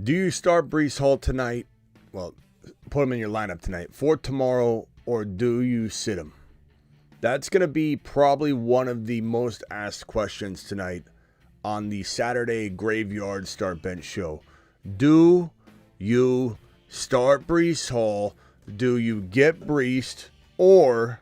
Do you start Breece Hall tonight? Well, put him in your lineup tonight for tomorrow, or do you sit him? That's going to be probably one of the most asked questions tonight on the Saturday Graveyard Start Bench show. Do you start Breece Hall? Do you get Breeced, or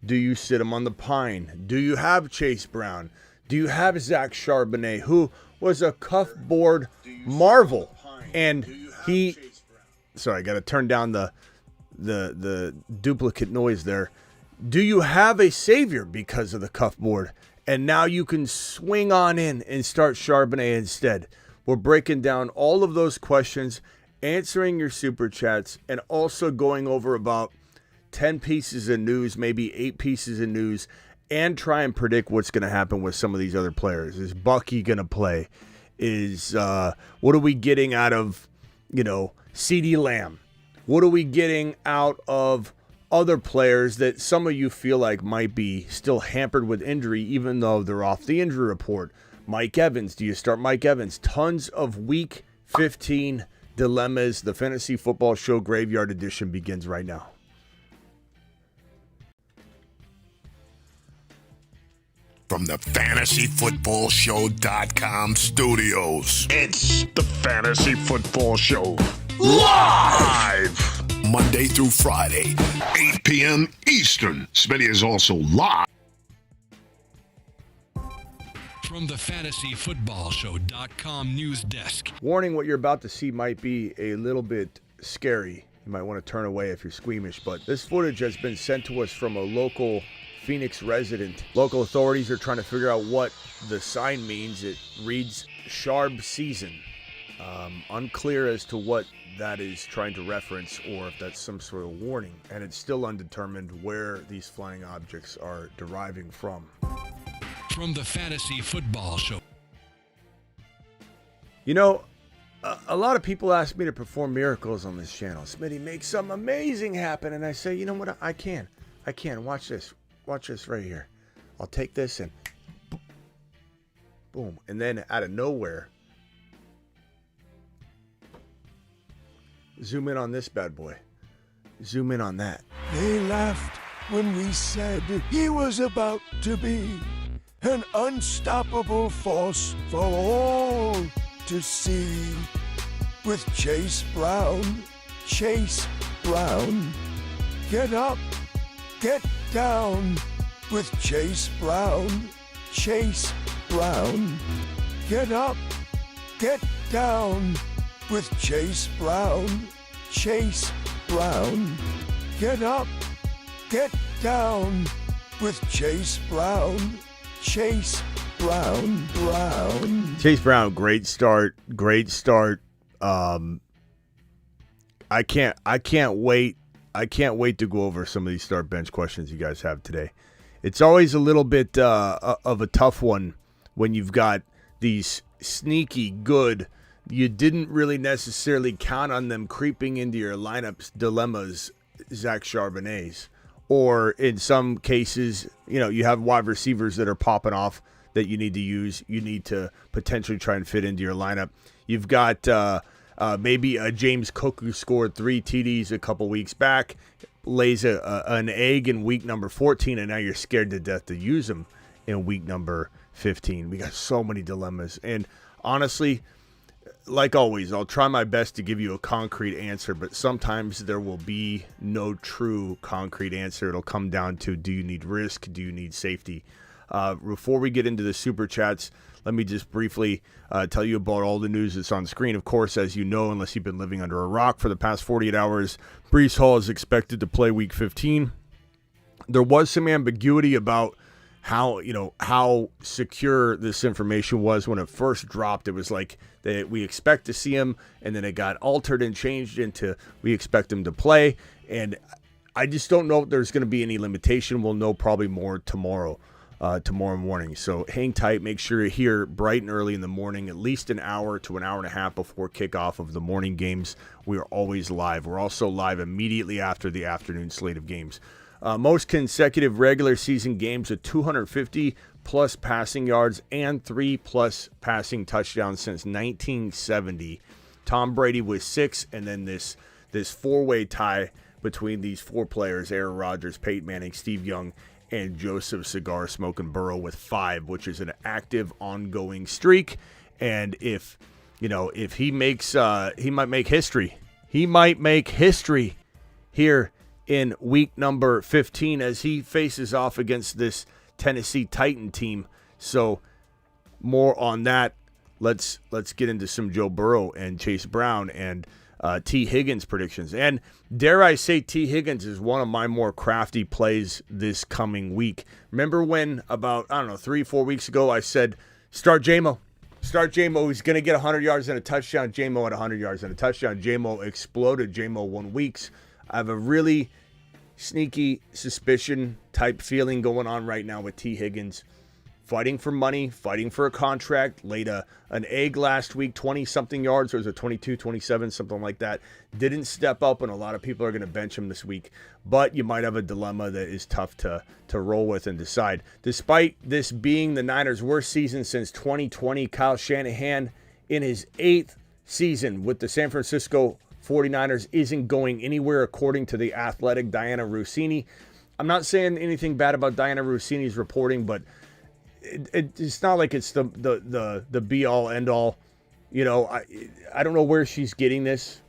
do you sit him on the pine? Do you have Chase Brown? Do you have Zach Charbonnet, who was a cuff board marvel? And he, sorry, I got to turn down the duplicate noise there. Do you have a savior because of the cuff board? And now you can swing on in and start Charbonnet instead. We're breaking down all of those questions, answering your super chats, and also going over about 10 pieces of news, maybe 8 pieces of news, and try and predict what's going to happen with some of these other players. Is Bucky going to play? What are we getting out of, CeeDee Lamb? What are we getting out of other players that some of you feel like might be still hampered with injury, even though they're off the injury report? Mike Evans, do you start Mike Evans? Tons of Week 15 dilemmas. The Fantasy Football Show Graveyard Edition begins right now. From the FantasyFootballShow.com studios, it's the Fantasy Football Show live Monday through Friday, 8 p.m. Eastern. Smitty is also live from the FantasyFootballShow.com news desk. Warning, what you're about to see might be a little bit scary. You might want to turn away if you're squeamish, but this footage has been sent to us from a local Phoenix resident. Local authorities are trying to figure out what the sign means. It reads Sharb Season. Unclear as to what that is trying to reference or if that's some sort of warning. And it's still undetermined where these flying objects are deriving from. From the Fantasy Football Show. A lot of people ask me to perform miracles on this channel. Smitty, make something amazing happen. And I say, you know what? I can. Watch this. Watch this right here. I'll take this and boom. And then out of nowhere, zoom in on this bad boy. Zoom in on that. They laughed when we said he was about to be an unstoppable force for all to see. With Chase Brown, get up, get down. With Chase Brown, get up, get down. With Chase Brown, get up, get down. With Chase Brown, Chase Brown, great start. I can't wait to go over some of these start bench questions you guys have today. It's always a little bit of a tough one when you've got these sneaky good, you didn't really necessarily count on them creeping into your lineups dilemmas, Zach Charbonnets. Or in some cases, you have wide receivers that are popping off that you need to use. You need to potentially try and fit into your lineup. You've got maybe a James Cook who scored 3 TDs a couple weeks back, lays an egg in week number 14, and now you're scared to death to use him in week number 15. We got so many dilemmas. And honestly, like always, I'll try my best to give you a concrete answer, but sometimes there will be no true concrete answer. It'll come down to, do you need risk? Do you need safety? Before we get into the super chats, let me just briefly tell you about all the news that's on screen. Of course, as you know, unless you've been living under a rock for the past 48 hours, Breece Hall is expected to play week 15. There was some ambiguity about how secure this information was when it first dropped. It was like we expect to see him, and then it got altered and changed into we expect him to play. And I just don't know if there's going to be any limitation. We'll know probably more tomorrow morning. So hang tight. Make sure you're here bright and early in the morning, at least an hour to an hour and a half before kickoff of the morning games. We are always live. We're also live immediately after the afternoon slate of games. Most consecutive regular season games with 250 plus passing yards and 3+ passing touchdowns since 1970 Tom Brady with 6, and then this four-way tie between these 4 players, Aaron Rodgers, Peyton Manning, Steve Young, and Joseph Cigar Smoking Burrow with 5, which is an active, ongoing streak. And if he makes, he might make history. He might make history here in week number 15 as he faces off against this Tennessee Titan team. So more on that. Let's get into some Joe Burrow and Chase Brown and T. Higgins predictions. And dare I say, T. Higgins is one of my more crafty plays this coming week. Remember when about, 3-4 weeks ago, I said, start J-Mo. Start J-Mo. He's going to get 100 yards and a touchdown. J-Mo at 100 yards and a touchdown. J-Mo exploded. J-Mo won weeks. I have a really sneaky suspicion type feeling going on right now with T. Higgins. Fighting for money, fighting for a contract, laid an egg last week, 20-something yards, or was it 22, 27, something like that. Didn't step up, and a lot of people are going to bench him this week. But you might have a dilemma that is tough to roll with and decide. Despite this being the Niners' worst season since 2020, Kyle Shanahan, in his 8th season with the San Francisco 49ers, isn't going anywhere, according to the Athletic Diana Rossini. I'm not saying anything bad about Diana Rossini's reporting, but it's not like it's the be all end all. I don't know where she's getting this,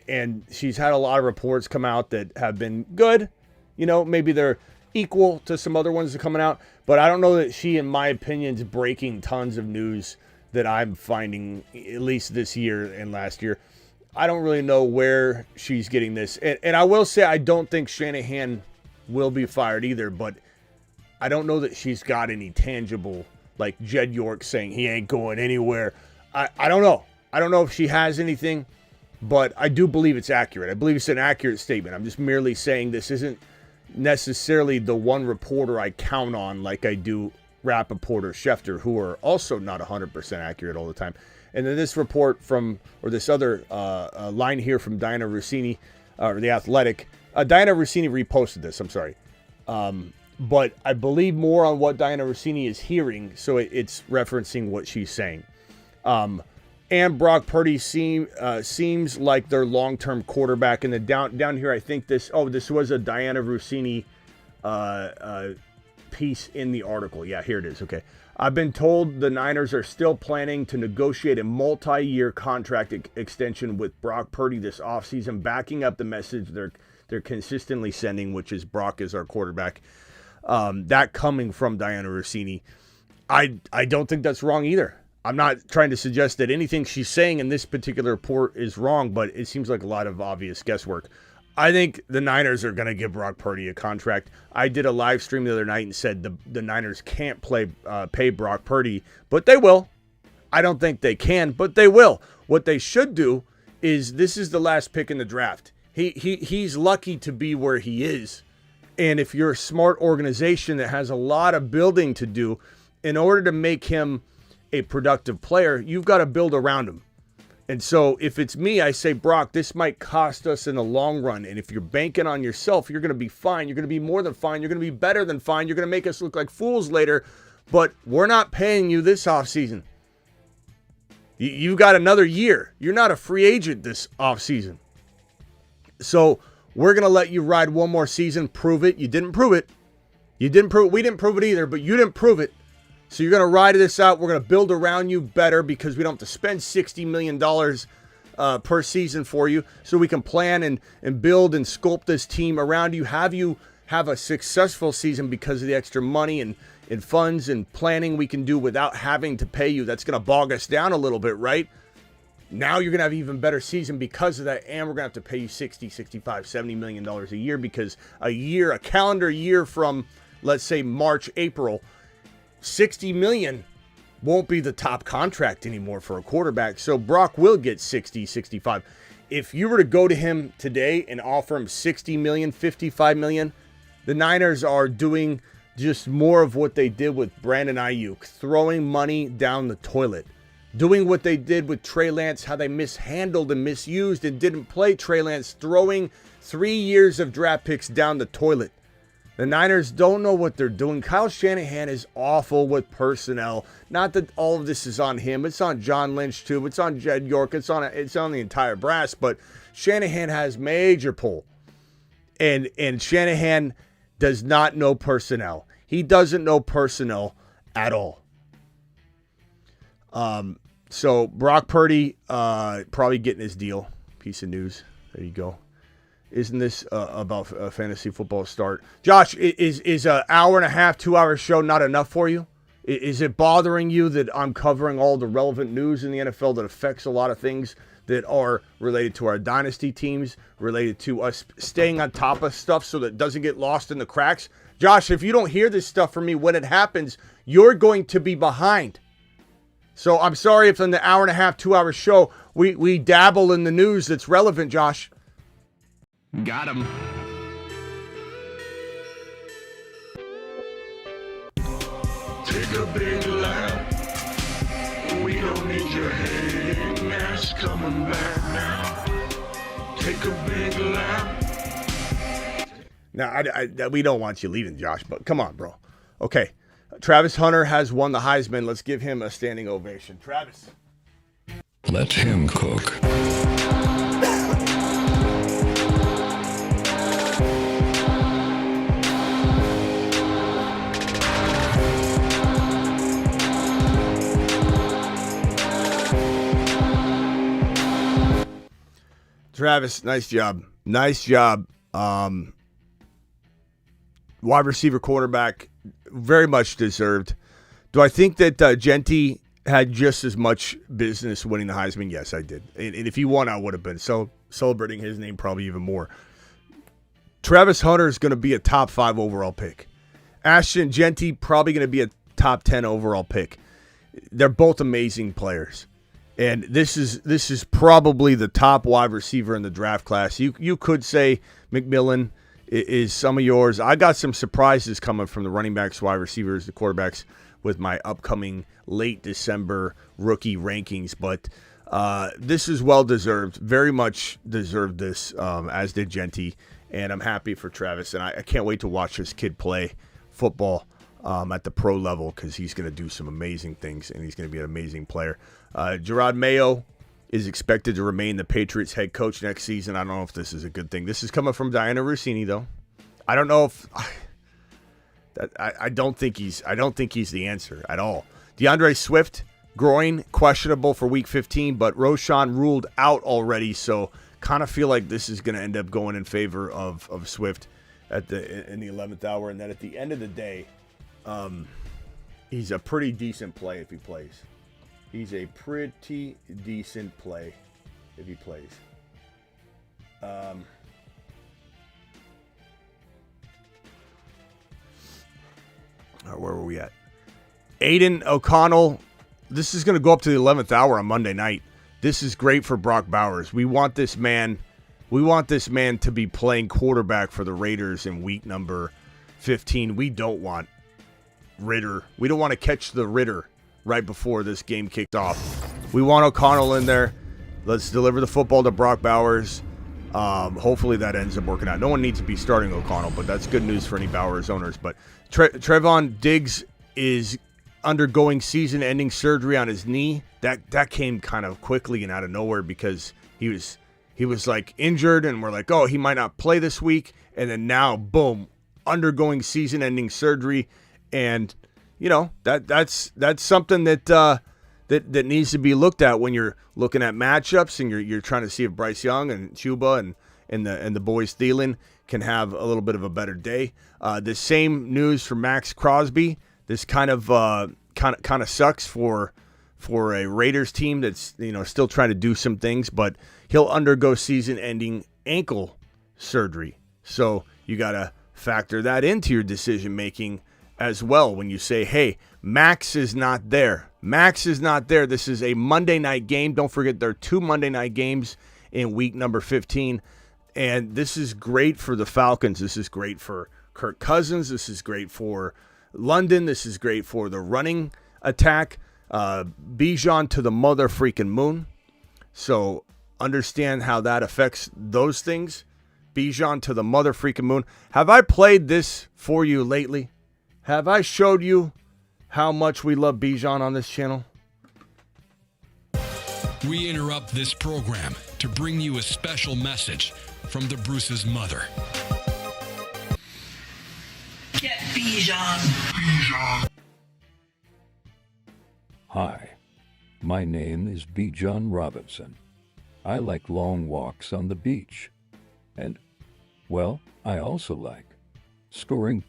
and she's had a lot of reports come out that have been good. Maybe they're equal to some other ones that are coming out, but I don't know that she, in my opinion, is breaking tons of news that I'm finding, at least this year and last year. I don't really know where she's getting this, and I will say I don't think Shanahan will be fired either, but I don't know that she's got any tangible, like Jed York saying he ain't going anywhere. I don't know. I don't know if she has anything, but I do believe it's accurate. I believe it's an accurate statement. I'm just merely saying this isn't necessarily the one reporter I count on like I do Rappaport or Schefter, who are also not 100% accurate all the time. And then this report this other line here from Diana Rossini, or The Athletic. Diana Rossini reposted this, I'm sorry. But I believe more on what Diana Rossini is hearing, so it's referencing what she's saying. And Brock Purdy seems like their long-term quarterback. And then down here, I think this was a Diana Rossini piece in the article. Yeah, here it is. Okay. I've been told the Niners are still planning to negotiate a multi-year contract extension with Brock Purdy this offseason, backing up the message they're consistently sending, which is Brock is our quarterback. That coming from Diana Rossini. I don't think that's wrong either. I'm not trying to suggest that anything she's saying in this particular report is wrong, but it seems like a lot of obvious guesswork. I think the Niners are going to give Brock Purdy a contract. I did a live stream the other night and said the Niners can't pay Brock Purdy, but they will. I don't think they can, but they will. What they should do is, this is the last pick in the draft. He's lucky to be where he is. And if you're a smart organization that has a lot of building to do, in order to make him a productive player, you've got to build around him. And so if it's me, I say, Brock, this might cost us in the long run. And if you're banking on yourself, you're going to be fine. You're going to be more than fine. You're going to be better than fine. You're going to make us look like fools later. But we're not paying you this offseason. You've got another year. You're not a free agent this offseason. So we're going to let you ride one more season, prove it. You didn't prove it. We didn't prove it either, but you didn't prove it. So you're going to ride this out. We're going to build around you better because we don't have to spend $60 million per season for you. So we can plan and build and sculpt this team around you have a successful season because of the extra money and funds and planning we can do without having to pay you. That's going to bog us down a little bit, right? Now you're going to have an even better season because of that, and we're going to have to pay you $60, $65, $70 million a year because a calendar year from, let's say, March, April, $60 million won't be the top contract anymore for a quarterback. So Brock will get 60, 65. If you were to go to him today and offer him $60 million, $55 million, the Niners are doing just more of what they did with Brandon Ayuk, throwing money down the toilet. Doing what they did with Trey Lance, how they mishandled and misused and didn't play Trey Lance, throwing 3 years of draft picks down the toilet. The Niners don't know what they're doing. Kyle Shanahan is awful with personnel. Not that all of this is on him. It's on John Lynch, too. It's on Jed York. It's on the entire brass. But Shanahan has major pull. And Shanahan does not know personnel. He doesn't know personnel at all. So Brock Purdy probably getting his deal. Piece of news. There you go. Isn't this about a fantasy football start? Josh, is an hour and a half, 2 hour show not enough for you? Is it bothering you that I'm covering all the relevant news in the NFL that affects a lot of things that are related to our dynasty teams, related to us staying on top of stuff so that it doesn't get lost in the cracks? Josh, if you don't hear this stuff from me when it happens, you're going to be behind. So I'm sorry if in the hour and a half, 2 hour show, we dabble in the news that's relevant, Josh. Got him. Take a big lap. We don't need your hating ass coming back now. Take a big lap. Now, we don't want you leaving, Josh, but come on, bro. Okay, Travis Hunter has won the Heisman. Let's give him a standing ovation. Travis. Let him cook. Travis, nice job. Nice job. Wide receiver, quarterback, very much deserved. Do I think that Genty had just as much business winning the Heisman? Yes, I did. And if he won, I would have been celebrating his name probably even more. Travis Hunter is going to be a top 5 overall pick. Ashton Genty probably going to be a top 10 overall pick. They're both amazing players. And this is probably the top wide receiver in the draft class. You could say McMillan is some of yours. I got some surprises coming from the running backs, wide receivers, the quarterbacks with my upcoming late December rookie rankings. But this is well-deserved. Very much deserved this, as did Genty. And I'm happy for Travis. And I can't wait to watch this kid play football at the pro level because he's going to do some amazing things and he's going to be an amazing player. Gerard Mayo is expected to remain the Patriots head coach next season. I don't know if this is a good thing. This is coming from Diana Rossini, though. I don't know if I don't think he's the answer at all. DeAndre Swift, groin, questionable for Week 15, but Roshan ruled out already, so kind of feel like this is going to end up going in favor of Swift in the 11th hour, and then at the end of the day, he's a pretty decent play if he plays. He's a pretty decent play if he plays. Where were we at? Aiden O'Connell. This is going to go up to the 11th hour on Monday night. This is great for Brock Bowers. We want this man to be playing quarterback for the Raiders in week number 15. We don't want Ritter. We don't want to catch the Ritter right before this game kicked off. We want O'Connell in there. Let's deliver the football to Brock Bowers. Hopefully that ends up working out. No one needs to be starting O'Connell, but that's good news for any Bowers owners. But Trevon Diggs is undergoing season-ending surgery on his knee. That came kind of quickly and out of nowhere because he was like injured, and we're like, oh, he might not play this week. And then now, boom, undergoing season-ending surgery. And you know, that's something that needs to be looked at when you're looking at matchups and you're trying to see if Bryce Young and Chuba and the boys Thielen can have a little bit of a better day. The same news for Max Crosby. This kind of sucks for a Raiders team that's still trying to do some things, but he'll undergo season-ending ankle surgery. So you got to factor that into your decision making as well when you say, hey, Max is not there. Max is not there. This is a Monday night game. Don't forget there are 2 Monday night games in week number 15. And this is great for the Falcons. This is great for Kirk Cousins. This is great for London. This is great for the running attack. Bijan to the mother freaking moon. So understand how that affects those things Bijan to the mother freaking moon. Have I played this for you lately? Have I showed you how much we love Bijan on this channel? We interrupt this program to bring you a special message from the Bruce's mother. Get Bijan. Hi, my name is Bijan Robinson. I like long walks on the beach. And, well, I also like scoring.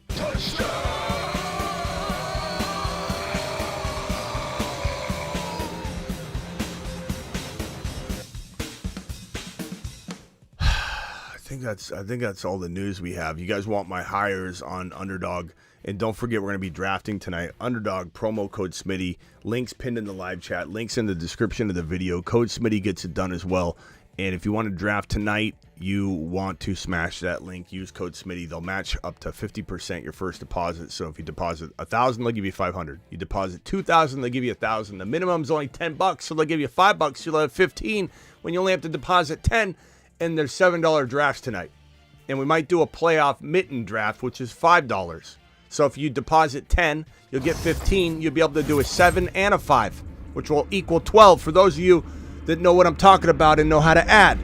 I think that's all the news we have. You guys want my hires on Underdog, and don't forget we're going to be drafting tonight. Underdog promo code Smitty. Links pinned in the live chat. Links in the description of the video. Code Smitty gets it done as well. And if you want to draft tonight, you want to smash that link. Use code Smitty. They'll match up to 50% your first deposit. So if you deposit $1,000, they'll give you $500. You deposit $2,000, they'll give you $1,000. The minimum is only $10, so they'll give you $5. You'll have $15 when you only have to deposit $10. And there's $7 drafts tonight. And we might do a playoff mitten draft, which is $5. So if you deposit 10, you'll get 15. You'll be able to do a 7 and a 5, which will equal 12 for those of you that know what I'm talking about and know how to add.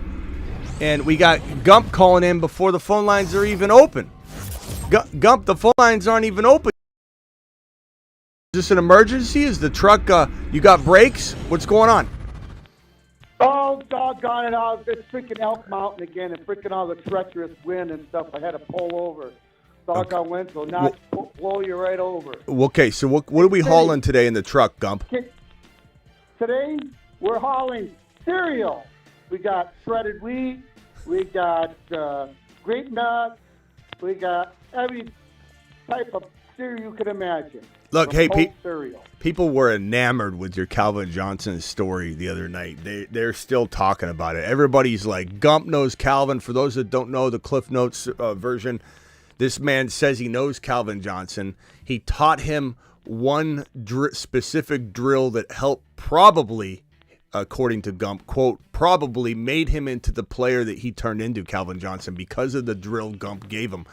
And we got Gump calling in before the phone lines are even open. Gump, the phone lines aren't even open. Is this an emergency? Is the truck, you got brakes? What's going on? Oh, doggone it. It's freaking Elk Mountain again and freaking all the treacherous wind and stuff. I had to pull over. Doggone wind, so now blow you right over. Okay, so what are we hauling today in the truck, Gump? Today, we're hauling cereal. We got shredded wheat. We got grape nuts. We got every type of cereal you could imagine. Look, hey, cereal. People were enamored with your Calvin Johnson story the other night. They're still talking about it. Everybody's like, Gump knows Calvin. For those that don't know the Cliff Notes version, this man says he knows Calvin Johnson. He taught him one specific drill that helped probably, according to Gump, quote, probably made him into the player that he turned into, Calvin Johnson, because of the drill Gump gave him.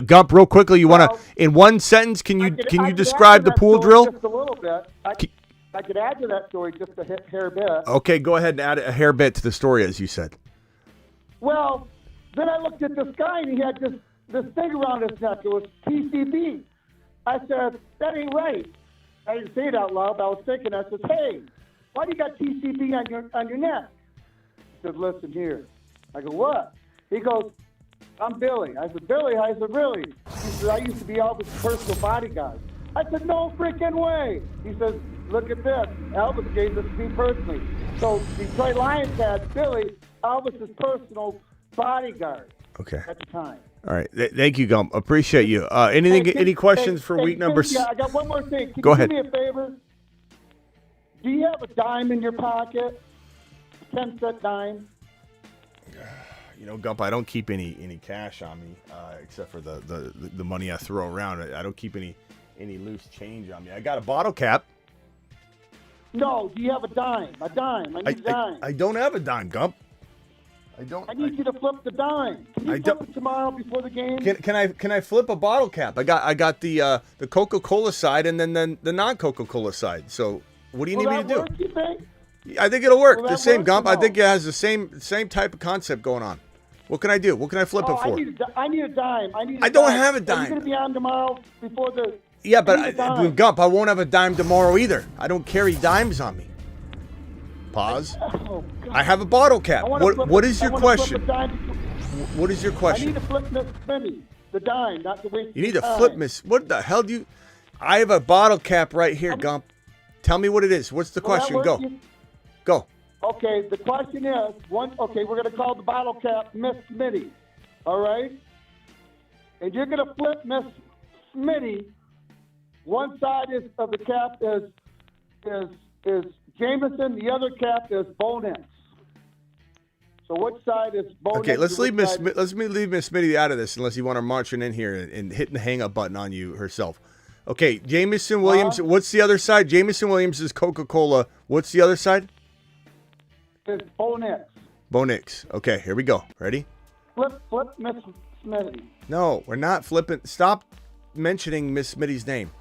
Gump, real quickly, you want to, in one sentence, can you describe the pool drill? Just a little bit. I could add to that story just a hair bit. Okay, go ahead and add a hair bit to the story, as you said. Well, then I looked at this guy, and he had this thing around his neck. It was PCB. I said, that ain't right. I didn't say it out loud, but I was thinking, I said, hey, why do you got PCB on your neck? He said, listen here. I go, what? He goes, I'm Billy. I said, Billy? I said, really? He said, I used to be Elvis' personal bodyguard. I said, no freaking way. He says, look at this. Elvis gave this to me personally. So Detroit Lions had Billy, Elvis' personal bodyguard. Okay. At the time. All right. Thank you, Gump. Appreciate you. Any questions for week number? Yeah, I got one more thing. Can Go you ahead. do me a favor? Do you have a dime in your pocket? A 10-cent dime? You know, Gump, I don't keep any cash on me except for the money I throw around. I don't keep any loose change on me. I got a bottle cap. No, do you have a dime? A dime. I need a dime. I don't have a dime, Gump. I don't. I need you to flip the dime. Can you flip it tomorrow before the game? Can I flip a bottle cap? I got the Coca-Cola side and then the non-Coca-Cola side. So what do you need me to do? Work, you think? I think it'll work. Will The that same, work Gump. or I no? think it has the same type of concept going on. What can I do? What can I flip it for? I need a dime. I don't have a Are dime. you going to be on tomorrow before the? Yeah, I need a but dime. Gump, I won't have a dime tomorrow either. I don't carry dimes on me. Pause. Oh, God. I have a bottle cap. I wanna flip What it- is I your wanna flip question? a dime. What is your I need question? to flip Miss Smitty, the dime, not to waste. You need to time. flip, Miss. What the hell do you? I have a bottle cap right here, Gump. Tell me what it is. What's the Will that question? work? Go. Go. Okay, the question is Okay, we're going to call the bottle cap Miss Smitty. All right, and you're going to flip Miss Smitty. One side of the cap is Jameson. The other cap is Bo Nix. So which side is Bo Okay, Nix let's and leave which Miss. side- Let's leave Miss Smitty out of this, unless you want her marching in here and hitting the hang up button on you herself. Okay, Jameson Williams. What's the other side? Jameson Williams is Coca-Cola. What's the other side? is Bo Nix. Bo Nix. Okay, here we go. Ready? Flip Miss Smitty. No, we're not flipping. Stop mentioning Miss Smitty's name.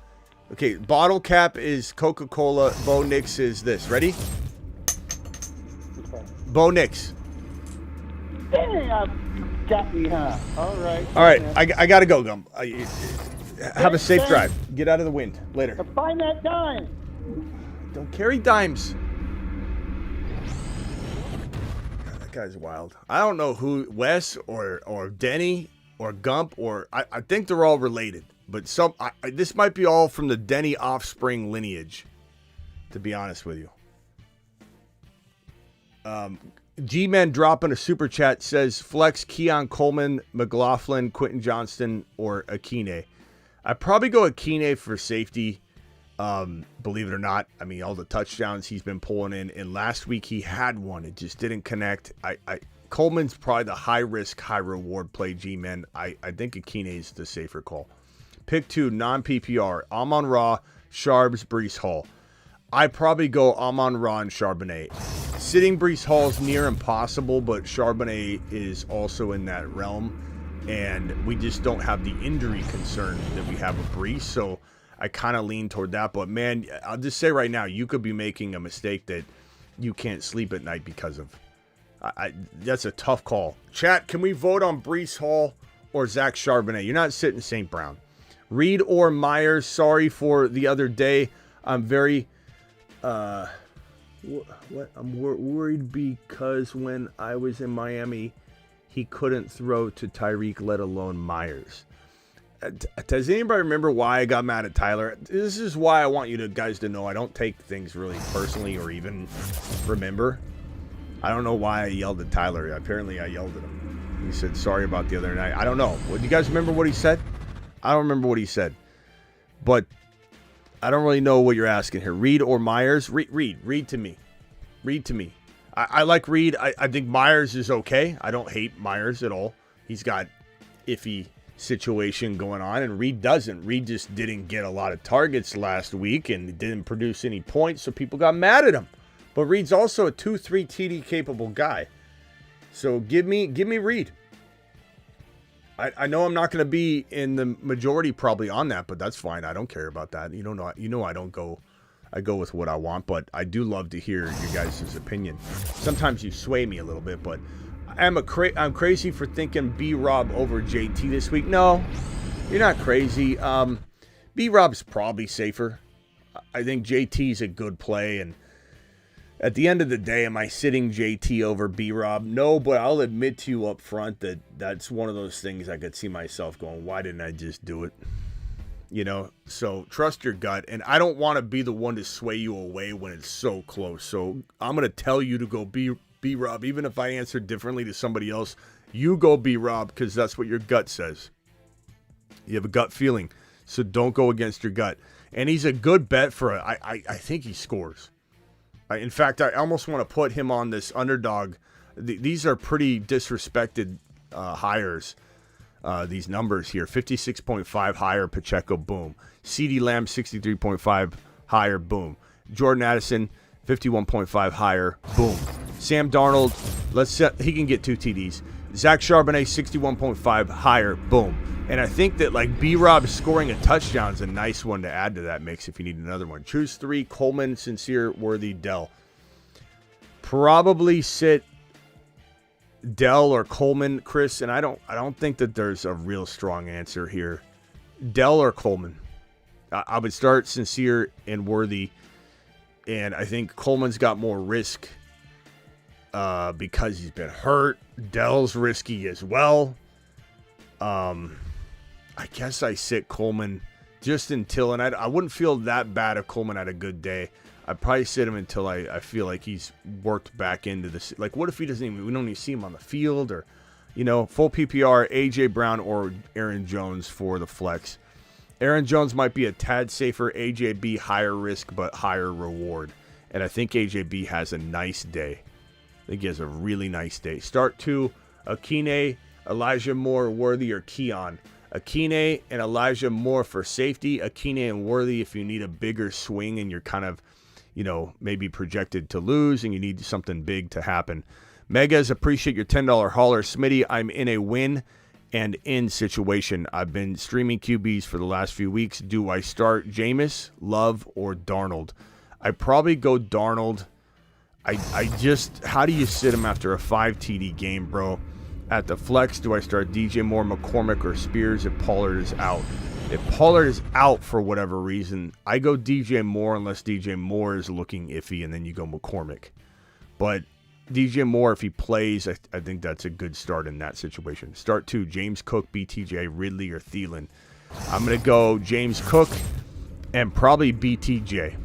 Okay, bottle cap is Coca-Cola. Bo Nix is this. Ready? Okay. Bo Nix. Damn, got me, huh? All right. All right, I got to go, Gum. Have a safe drive. Get out of the wind. Later. Find that dime. Don't carry dimes. God, that guy's wild. I don't know who, Wes or Denny or Gump, or I think they're all related. But this might be all from the Denny offspring lineage, to be honest with you. G-Man dropping a super chat says, flex Keon Coleman, McLaughlin, Quentin Johnston, or Akine. I'd probably go Akine for safety, believe it or not. I mean, all the touchdowns he's been pulling in. And last week he had one. It just didn't connect. Coleman's probably the high-risk, high-reward play, G-Man. I think Akine is the safer call. Pick 2, non-PPR. Amon-Ra, Sharbs, Breece Hall. I probably go Amon-Ra and Charbonnet. Sitting Breece Hall is near impossible, but Charbonnet is also in that realm. And we just don't have the injury concern that we have with Breece. So I kind of lean toward that. But, man, I'll just say right now, you could be making a mistake that you can't sleep at night because of. That's a tough call. Chat, can we vote on Breece Hall or Zach Charbonnet? You're not sitting St. Brown. Reed or Myers, sorry for the other day. I'm very... I'm worried because when I was in Miami, he couldn't throw to Tyreek, let alone Myers. Does anybody remember why I got mad at Tyler? This is why I want you guys to know I don't take things really personally or even remember. I don't know why I yelled at Tyler. Apparently I yelled at him. He said sorry about the other night. I don't know. Do you guys remember what he said? I don't remember what he said. But I don't really know what you're asking here. Reed or Myers? Reed to me. Reed to me. I like Reed. I think Myers is okay. I don't hate Myers at all. He's got iffy situation going on, and Reed doesn't. Reed just didn't get a lot of targets last week and didn't produce any points, so people got mad at him. But Reed's also a 2-3 TD capable guy. So give me Reed. I know I'm not going to be in the majority probably on that, but that's fine. I don't care about that. You know I don't go. I go with what I want, but I do love to hear your guys' opinion. Sometimes you sway me a little bit, but I'm crazy for thinking B-Rob over JT this week. No, you're not crazy. B-Rob's probably safer. I think JT's a good play, and at the end of the day, am I sitting JT over B-Rob? No, but I'll admit to you up front that that's one of those things I could see myself going, why didn't I just do it? You know, so trust your gut. And I don't want to be the one to sway you away when it's so close. So I'm going to tell you to go B-Rob. Even if I answer differently to somebody else, you go B-Rob because that's what your gut says. You have a gut feeling. So don't go against your gut. And he's a good bet for I think he scores. In fact, I almost want to put him on this underdog. These are pretty disrespected hires, these numbers here. 56.5 higher, Pacheco, boom. CeeDee Lamb, 63.5 higher, boom. Jordan Addison, 51.5 higher, boom. Sam Darnold, he can get 2 TDs. Zach Charbonnet, 61.5 higher, boom. And I think that like B-Rob scoring a touchdown is a nice one to add to that mix if you need another one. Choose 3, Coleman, Sincere, Worthy, Dell. Probably sit Dell or Coleman, Chris, and I don't think that there's a real strong answer here. Dell or Coleman. I would start Sincere and Worthy, and I think Coleman's got more risk because he's been hurt. Dell's risky as well. I guess I sit Coleman just until, and I wouldn't feel that bad if Coleman had a good day. I'd probably sit him until I feel like he's worked back into this. Like, what if he doesn't even, we don't even see him on the field, or, you know, full PPR, A.J. Brown or Aaron Jones for the flex. Aaron Jones might be a tad safer. AJB higher risk but higher reward. And I think AJB has a nice day. I think he has a really nice day. Start 2, Akine, Elijah Moore, Worthy, or Keon. Akine and Elijah Moore for safety. Akine and Worthy if you need a bigger swing and you're kind of, you know, maybe projected to lose and you need something big to happen. Megas, appreciate your $10 hauler. Smitty, I'm in a win and in situation. I've been streaming QBs for the last few weeks. Do I start Jameis, Love, or Darnold? I probably go Darnold. I just, how do you sit him after a 5 TD game, bro? At the flex, do I start DJ Moore, McCormick, or Spears if Pollard is out? If Pollard is out for whatever reason, I go DJ Moore unless DJ Moore is looking iffy, and then you go McCormick. But DJ Moore, if he plays, I think that's a good start in that situation. Start 2, James Cook, BTJ, Ridley, or Thielen. I'm going to go James Cook and probably BTJ.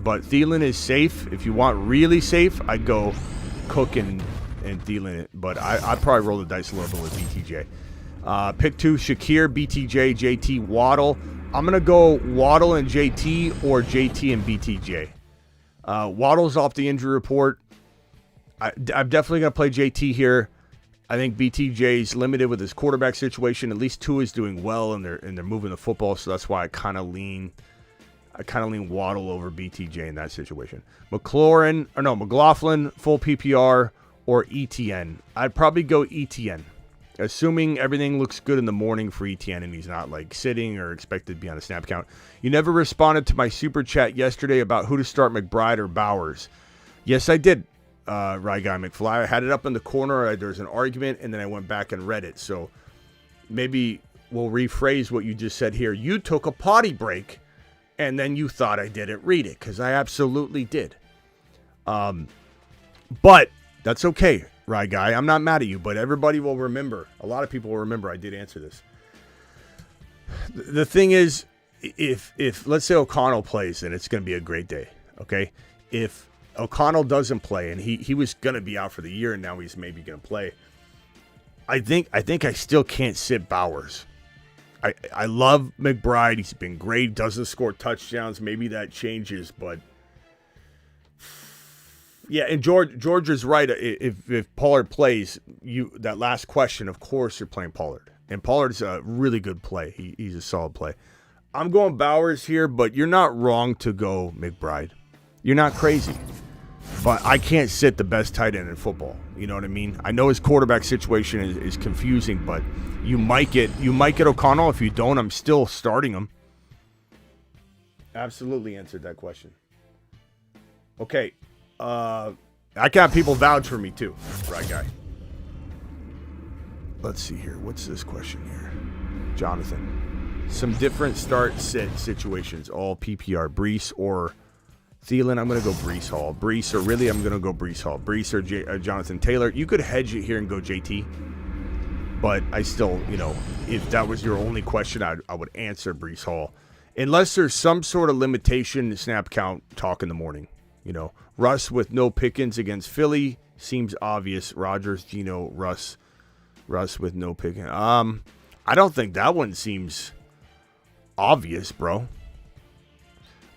But Thielen is safe. If you want really safe, I'd go Cook and Thielen. But I'd probably roll the dice a little bit with BTJ. Pick 2, Shakir, BTJ, JT, Waddle. I'm going to go Waddle and JT or JT and BTJ. Waddle's off the injury report. I'm definitely going to play JT here. I think BTJ's limited with his quarterback situation. At least Tua is doing well, and they're moving the football, so that's why I kind of lean Waddle over BTJ in that situation. McLaughlin, full PPR, or ETN. I'd probably go ETN. Assuming everything looks good in the morning for ETN and he's not like sitting or expected to be on a snap count. You never responded to my super chat yesterday about who to start, McBride or Bowers. Yes, I did, Rye Guy McFly. I had it up in the corner. There's an argument, and then I went back and read it. So maybe we'll rephrase what you just said here. You took a potty break, and then you thought I didn't read it, because I absolutely did. But that's okay, Rye Guy. I'm not mad at you, but everybody will remember. A lot of people will remember I did answer this. The thing is, if let's say O'Connell plays, then it's going to be a great day, okay? If O'Connell doesn't play, and he was going to be out for the year, and now he's maybe going to play, I think I still can't sit Bowers. I love McBride. He's been great. Doesn't score touchdowns. Maybe that changes, but yeah. And George is right. If Pollard plays, that last question, of course you're playing Pollard, and Pollard's a really good play. He's a solid play. I'm going Bowers here, but you're not wrong to go McBride. You're not crazy. But I can't sit the best tight end in football. You know what I mean? I know his quarterback situation is confusing, but you might get O'Connell. If you don't, I'm still starting him. Absolutely answered that question. Okay. I can have people vouch for me too. Right, guy. Let's see here. What's this question here? Jonathan. Some different start-sit situations. All PPR. Breece or Thielen, I'm going to go Breece Hall. Breece, or really, I'm going to go Breece Hall. Breece or Jonathan Taylor. You could hedge it here and go JT. But I still, if that was your only question, I would answer Breece Hall. Unless there's some sort of limitation, snap count talk in the morning. Russ with no Pickens against Philly seems obvious. Rodgers, Geno, Russ with no Pickens. I don't think that one seems obvious, bro.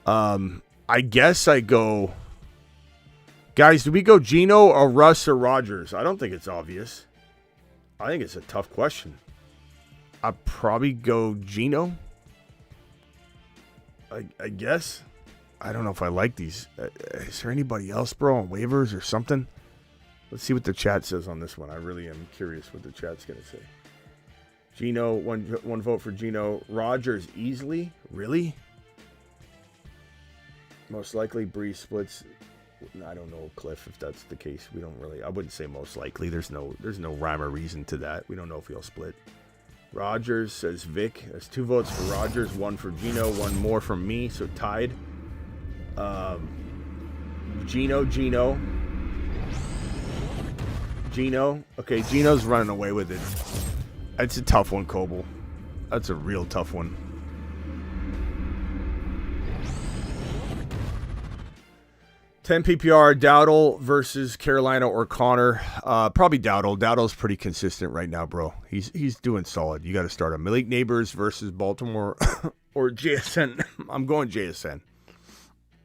I guess I go... Guys, do we go Geno or Russ or Rodgers? I don't think it's obvious. I think it's a tough question. I'd probably go Geno. I guess. I don't know if I like these. Is there anybody else, bro, on waivers or something? Let's see what the chat says on this one. I really am curious what the chat's going to say. Geno, one vote for Geno. Rodgers easily? Really? Most likely Breece splits. I don't know, Cliff, if that's the case. We don't really. I wouldn't say most likely. There's no rhyme or reason to that. We don't know if he'll split. Rodgers, says Vic. That's 2 votes for Rodgers, 1 for Geno, 1 more from me, so tied. Geno. Okay, Geno's running away with it. That's a tough one, Coble. That's a real tough one. $10 PPR, Dowdle versus Carolina or Connor. Probably Dowdle. Dowdle's pretty consistent right now, bro. He's doing solid. You got to start him. Malik Neighbors versus Baltimore or JSN. I'm going JSN.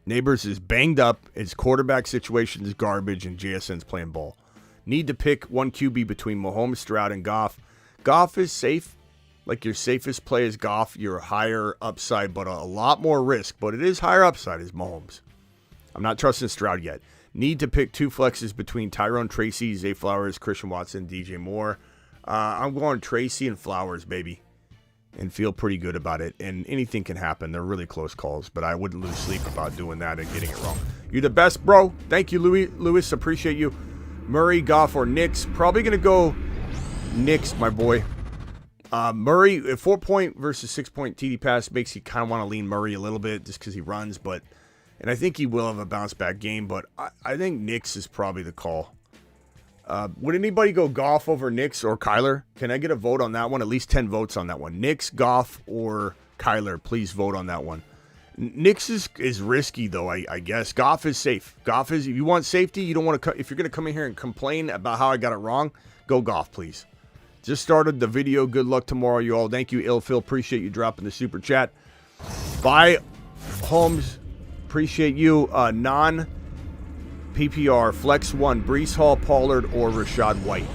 Neighbors is banged up. His quarterback situation is garbage, and JSN's playing ball. Need to pick one QB between Mahomes, Stroud, and Goff. Goff is safe. Like, your safest play is Goff. You're higher upside, but a lot more risk. But it is higher upside is Mahomes. I'm not trusting Stroud yet. Need to pick 2 flexes between Tyrone Tracy, Zay Flowers, Christian Watson, DJ Moore. I'm going Tracy and Flowers, baby, and feel pretty good about it. And anything can happen. They're really close calls, but I wouldn't lose sleep about doing that and getting it wrong. You're the best, bro. Thank you, Lewis. Appreciate you. Murray, Goff, or Knicks. Probably going to go Knicks, my boy. Murray, a 4-point versus 6-point TD pass makes you kind of want to lean Murray a little bit just because he runs, and I think he will have a bounce back game, but I think Knicks is probably the call. Would anybody go Goff over Knicks or Kyler? Can I get a vote on that one? At least 10 votes on that one. Knicks, Goff, or Kyler? Please vote on that one. Knicks is risky, though, I guess. Goff is safe. Goff is, if you want safety, you don't want to, if you're going to come in here and complain about how I got it wrong, go Goff, please. Just started the video. Good luck tomorrow, you all. Thank you, Phil. Appreciate you dropping the super chat. Bye, Holmes. Appreciate you. Non-PPR, Flex 1, Breece Hall, Pollard, or Rashad White.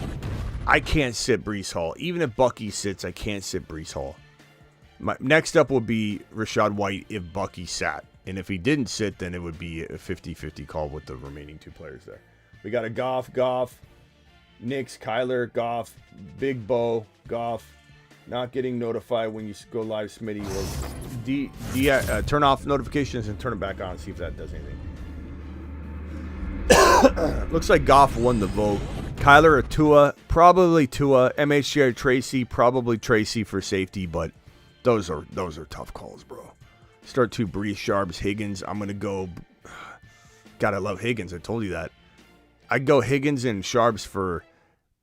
I can't sit Breece Hall. Even if Bucky sits, I can't sit Breece Hall. Next up will be Rashad White if Bucky sat. And if he didn't sit, then it would be a 50-50 call with the remaining 2 players there. We got a Goff, Knicks, Kyler, Goff, Big Bo, Goff. Not getting notified when you go live, Smitty. Will turn off notifications and turn it back on. See if that does anything. Looks like Goff won the vote. Kyler or Tua, probably Tua. MHJ or Tracy, probably Tracy for safety, but those are tough calls, bro. Start 2 Breece, Sharps, Higgins. I'm gonna go. God, I love Higgins. I told you that. I'd go Higgins and Sharps for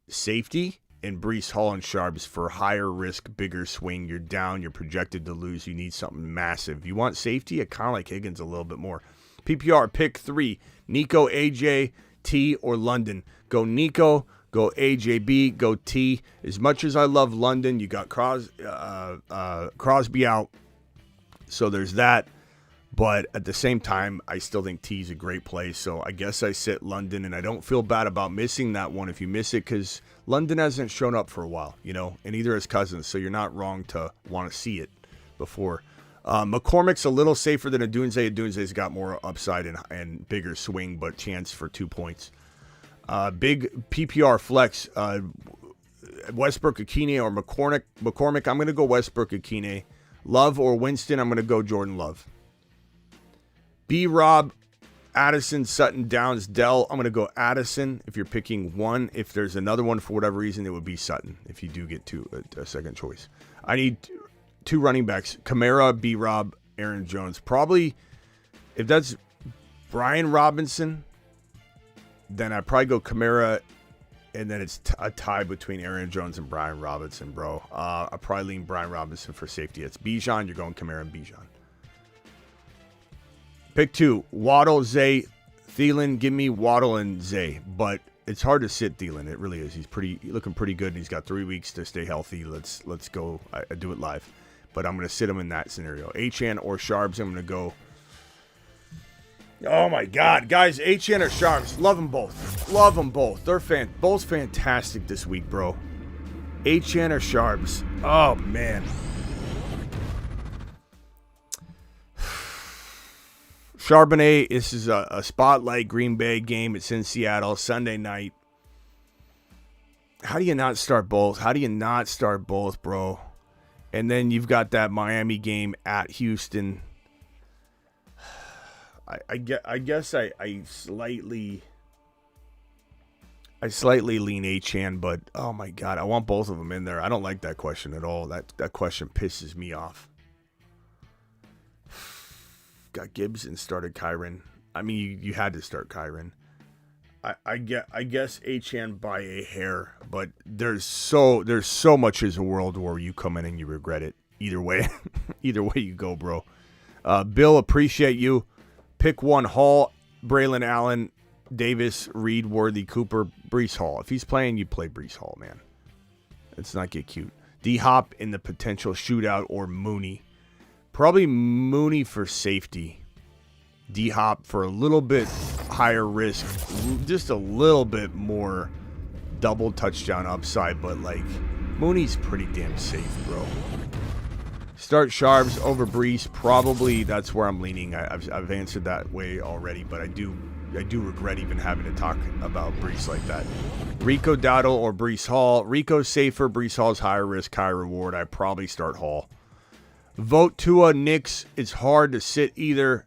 safety, and Breece Hall and Sharps for higher risk, bigger swing. You're down. You're projected to lose. You need something massive. You want safety? I kind of like Higgins a little bit more. PPR, pick 3. Nico, AJ, T, or London. Go Nico. Go AJB. Go T. As much as I love London, you got Crosby out. So there's that. But at the same time, I still think T's a great play. So I guess I sit London, and I don't feel bad about missing that one if you miss it, because London hasn't shown up for a while, and neither has Cousins. So you're not wrong to want to see it before. McCormick's a little safer than Adunze. Adunze's got more upside and bigger swing, but chance for 2 points. Big PPR flex, Westbrook, Akine, or McCormick. I'm going to go Westbrook, Akine. Love or Winston, I'm going to go Jordan Love. B-Rob, Addison, Sutton, Downs, Dell. I'm going to go Addison if you're picking one. If there's another one for whatever reason, it would be Sutton if you do get a second choice. I need 2 running backs. Kamara, B-Rob, Aaron Jones. Probably, if that's Brian Robinson, then I'd probably go Kamara, and then it's a tie between Aaron Jones and Brian Robinson, bro. I'll probably lean Brian Robinson for safety. It's Bijan. You're going Kamara and Bijan. Pick 2, Waddle, Zay, Thielen. Give me Waddle and Zay, but it's hard to sit Thielen. It really is. He's looking pretty good, and he's got 3 weeks to stay healthy. Let's go. I do it live, but I'm going to sit him in that scenario. Achane or Sharps. I'm going to go. Oh my God, guys! Achane or Sharps. Love them both. Love them both. They're both fantastic this week, bro. Achane or Sharps. Oh man. Charbonnet, this is a spotlight Green Bay game. It's in Seattle, Sunday night. How do you not start both? How do you not start both, bro? And then you've got that Miami game at Houston. I guess I slightly lean Achane, but oh my God, I want both of them in there. I don't like that question at all. That question pisses me off. Got Gibson, started Kyron. I mean, you had to start Kyron. I guess Achane by a hair, but there's so much as a world where you come in and you regret it. Either way you go, bro. Bill, appreciate you. Pick 1: Hall, Braylon Allen, Davis, Reed, Worthy, Cooper, Breece Hall. If he's playing, you play Breece Hall, man. Let's not get cute. D-Hop in the potential shootout or Mooney. Probably Mooney for safety. D-Hop for a little bit higher risk. Just a little bit more double touchdown upside. But, Mooney's pretty damn safe, bro. Start Sharps over Breece. Probably that's where I'm leaning. I've answered that way already. But I do do regret even having to talk about Breece like that. Rico Dowdle or Breece Hall. Rico's safer. Breece Hall's higher risk, higher reward. I'd probably start Hall. Vote Tua, Knicks. It's hard to sit either.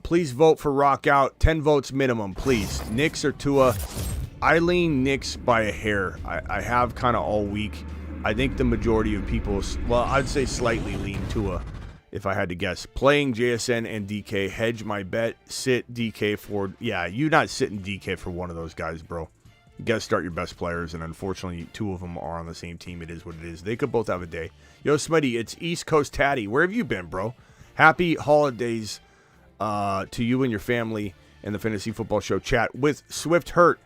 Please vote for Rock Out. 10 votes minimum, please. Knicks or Tua. I lean Knicks by a hair. I have kind of all week. I think the majority of people, well, I'd say slightly lean Tua if I had to guess. Playing JSN and DK. Hedge my bet. Sit DK for, yeah, you're not sitting DK for one of those guys, bro. You got to start your best players, and unfortunately, 2 of them are on the same team. It is what it is. They could both have a day. Yo, Smitty, it's East Coast Tatty. Where have you been, bro? Happy holidays to you and your family and the Fantasy Football Show chat. With Swift hurt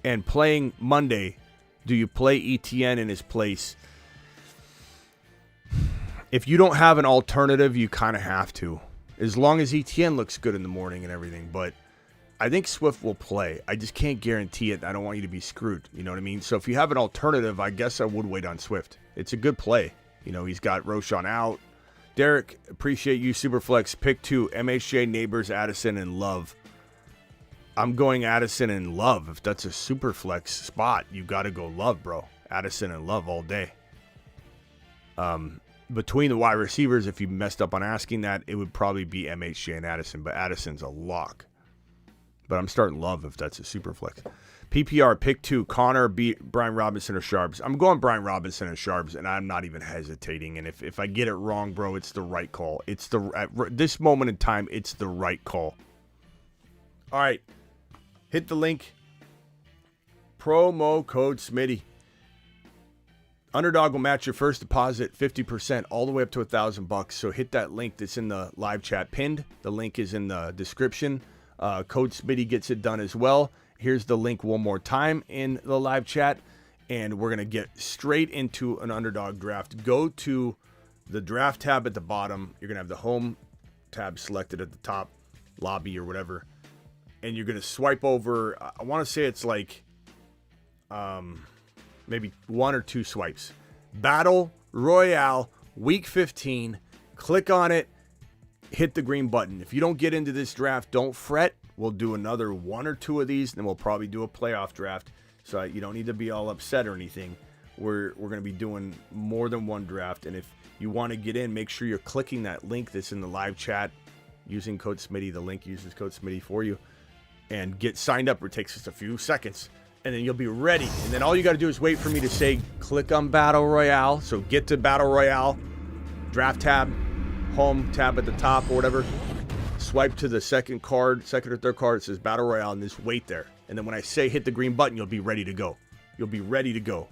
and playing Monday, do you play ETN in his place? If you don't have an alternative, you kind of have to. As long as ETN looks good in the morning and everything, but I think Swift will play. I just can't guarantee it. I don't want you to be screwed. You know what I mean? So if you have an alternative, I guess I would wait on Swift. It's a good play. You know, he's got Roshan out. Derek, appreciate you. Superflex. Pick 2. MHJ, Neighbors, Addison, and Love. I'm going Addison and Love. If that's a Superflex spot, you got to go Love, bro. Addison and Love all day. Between the wide receivers, if you messed up on asking that, it would probably be MHJ and Addison. But Addison's a lock. But I'm starting Love if that's a super flex. PPR, pick 2. Connor, Brian Robinson, or Sharps. I'm going Brian Robinson and Sharps, and I'm not even hesitating. And if I get it wrong, bro, it's the right call. At this moment in time, it's the right call. All right. Hit the link. Promo code Smitty. Underdog will match your first deposit 50% all the way up to $1,000. So hit that link that's in the live chat pinned. The link is in the description. Code Smitty gets it done as well. Here's the link one more time in the live chat, and we're going to get straight into an Underdog draft. Go to the draft tab at the bottom. You're going to have the home tab selected at the top, lobby or whatever, and you're going to swipe over. I want to say it's like maybe 1 or 2 swipes. Battle Royale, week 15. Click on it. Hit the green button. If you don't get into this draft, don't fret. We'll do another 1 or 2 of these, and then we'll probably do a playoff draft. So you don't need to be all upset or anything. We're going to be doing more than 1 draft, and if you want to get in, make sure you're clicking that link that's in the live chat using code Smitty. The link uses code Smitty for you, and get signed up. It takes just a few seconds, and then you'll be ready. And then all you got to do is wait for me to say, click on Battle Royale. So get to Battle Royale, draft tab, home tab at the top or whatever. Swipe to the second or third card. It says Battle Royale, and just wait there. And then when I say hit the green button, you'll be ready to go. You'll be ready to go.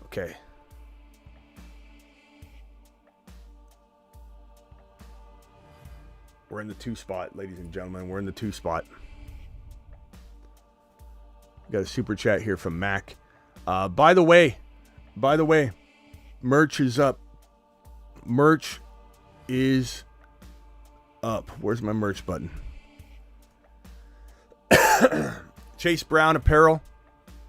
Okay. We're in the 2 spot, ladies and gentlemen. We're in the 2 spot. Got a super chat here from Mac. By the way, merch is up. Merch is up. Where's my merch button? Chase Brown apparel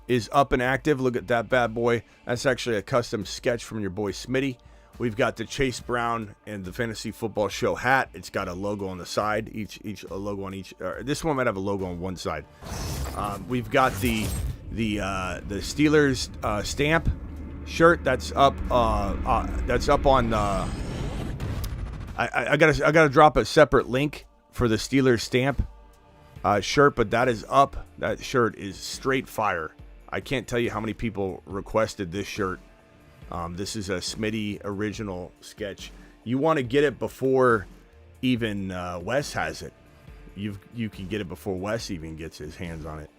is up and active. Look at that bad boy. That's actually a custom sketch from your boy Smitty. We've got the Chase Brown and the Fantasy Football Show hat. It's got a logo on the side. Each a logo on each. This one might have a logo on one side. We've got the Steelers stamp shirt that's up. That's up on. I gotta drop a separate link for the Steelers stamp shirt, but that is up. That shirt is straight fire. I can't tell you how many people requested this shirt. This is a Smitty original sketch. You want to get it before even Wes has it. You can get it before Wes even gets his hands on it.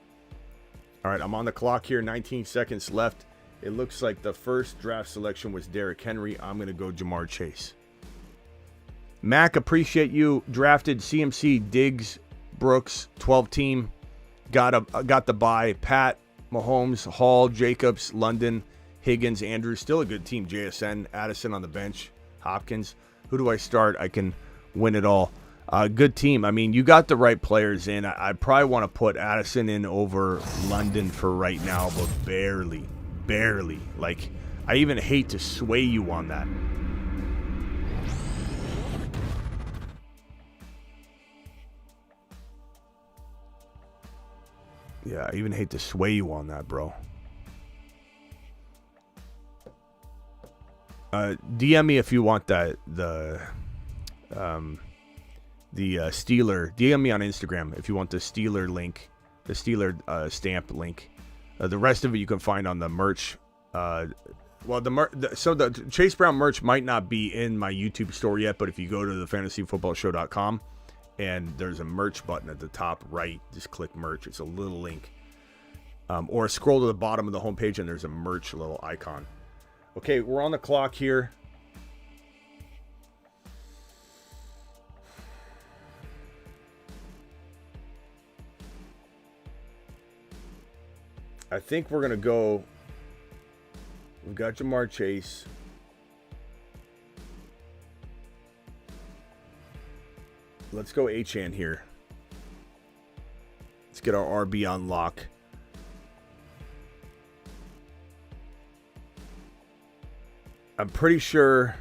All right, I'm on the clock here. 19 seconds left. It looks like the first draft selection was Derrick Henry. I'm going to go Jamar Chase. Mac, appreciate you. Drafted CMC, Diggs, Brooks, 12 team. Got the bye. Pat, Mahomes, Hall, Jacobs, London, Higgins, Andrews. Still a good team. JSN, Addison on the bench, Hopkins. Who do I start? I can win it all. Good team. I mean, you got the right players in. I probably want to put Addison in over London for right now, but barely. Like, I even hate to sway you on that. Yeah, I even hate to sway you on that, bro. DM me if you want the Steeler. DM me on Instagram if you want the Steeler link, the Steeler stamp link. The rest of it you can find on the merch. So the Chase Brown merch might not be in my YouTube store yet, but if you go to the fantasyfootballshow.com and there's a merch button at the top right, just click merch. It's a little link. Or scroll to the bottom of the homepage and there's a merch little icon. Okay, we're on the clock here. I think we're going to go. We've got Jamar Chase. Let's go Achane here. Let's get our RB on lock. I'm pretty sure.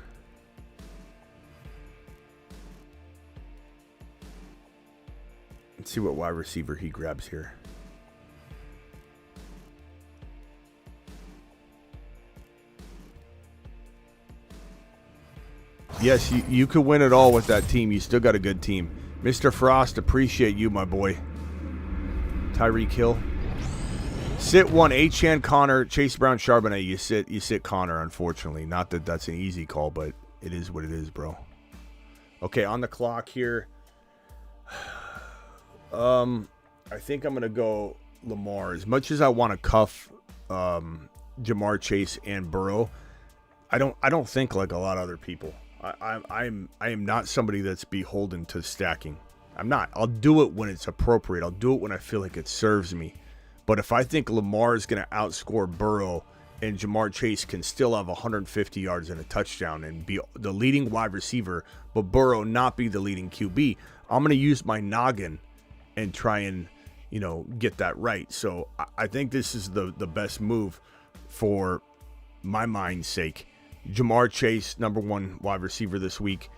Let's see what wide receiver he grabs here. Yes, you could win it all with that team. You still got a good team. Mr. Frost, appreciate you, my boy. Tyreek Hill. Sit one, Achane, Connor, Chase Brown, Charbonnet. You sit Connor, unfortunately. Not that that's an easy call, but it is what it is, bro. Okay, on the clock here. I think I'm going to go Lamar. As much as I want to cuff Jamar Chase and Burrow, I don't think like a lot of other people. I am not somebody that's beholden to stacking. I'm not. I'll do it when it's appropriate. I'll do it when I feel like it serves me. But if I think Lamar is going to outscore Burrow and Jamar Chase can still have 150 yards and a touchdown and be the leading wide receiver, but Burrow not be the leading QB, I'm going to use my noggin and try and, get that right. So I think this is the best move for my mind's sake. Jamar Chase, number one wide receiver this week.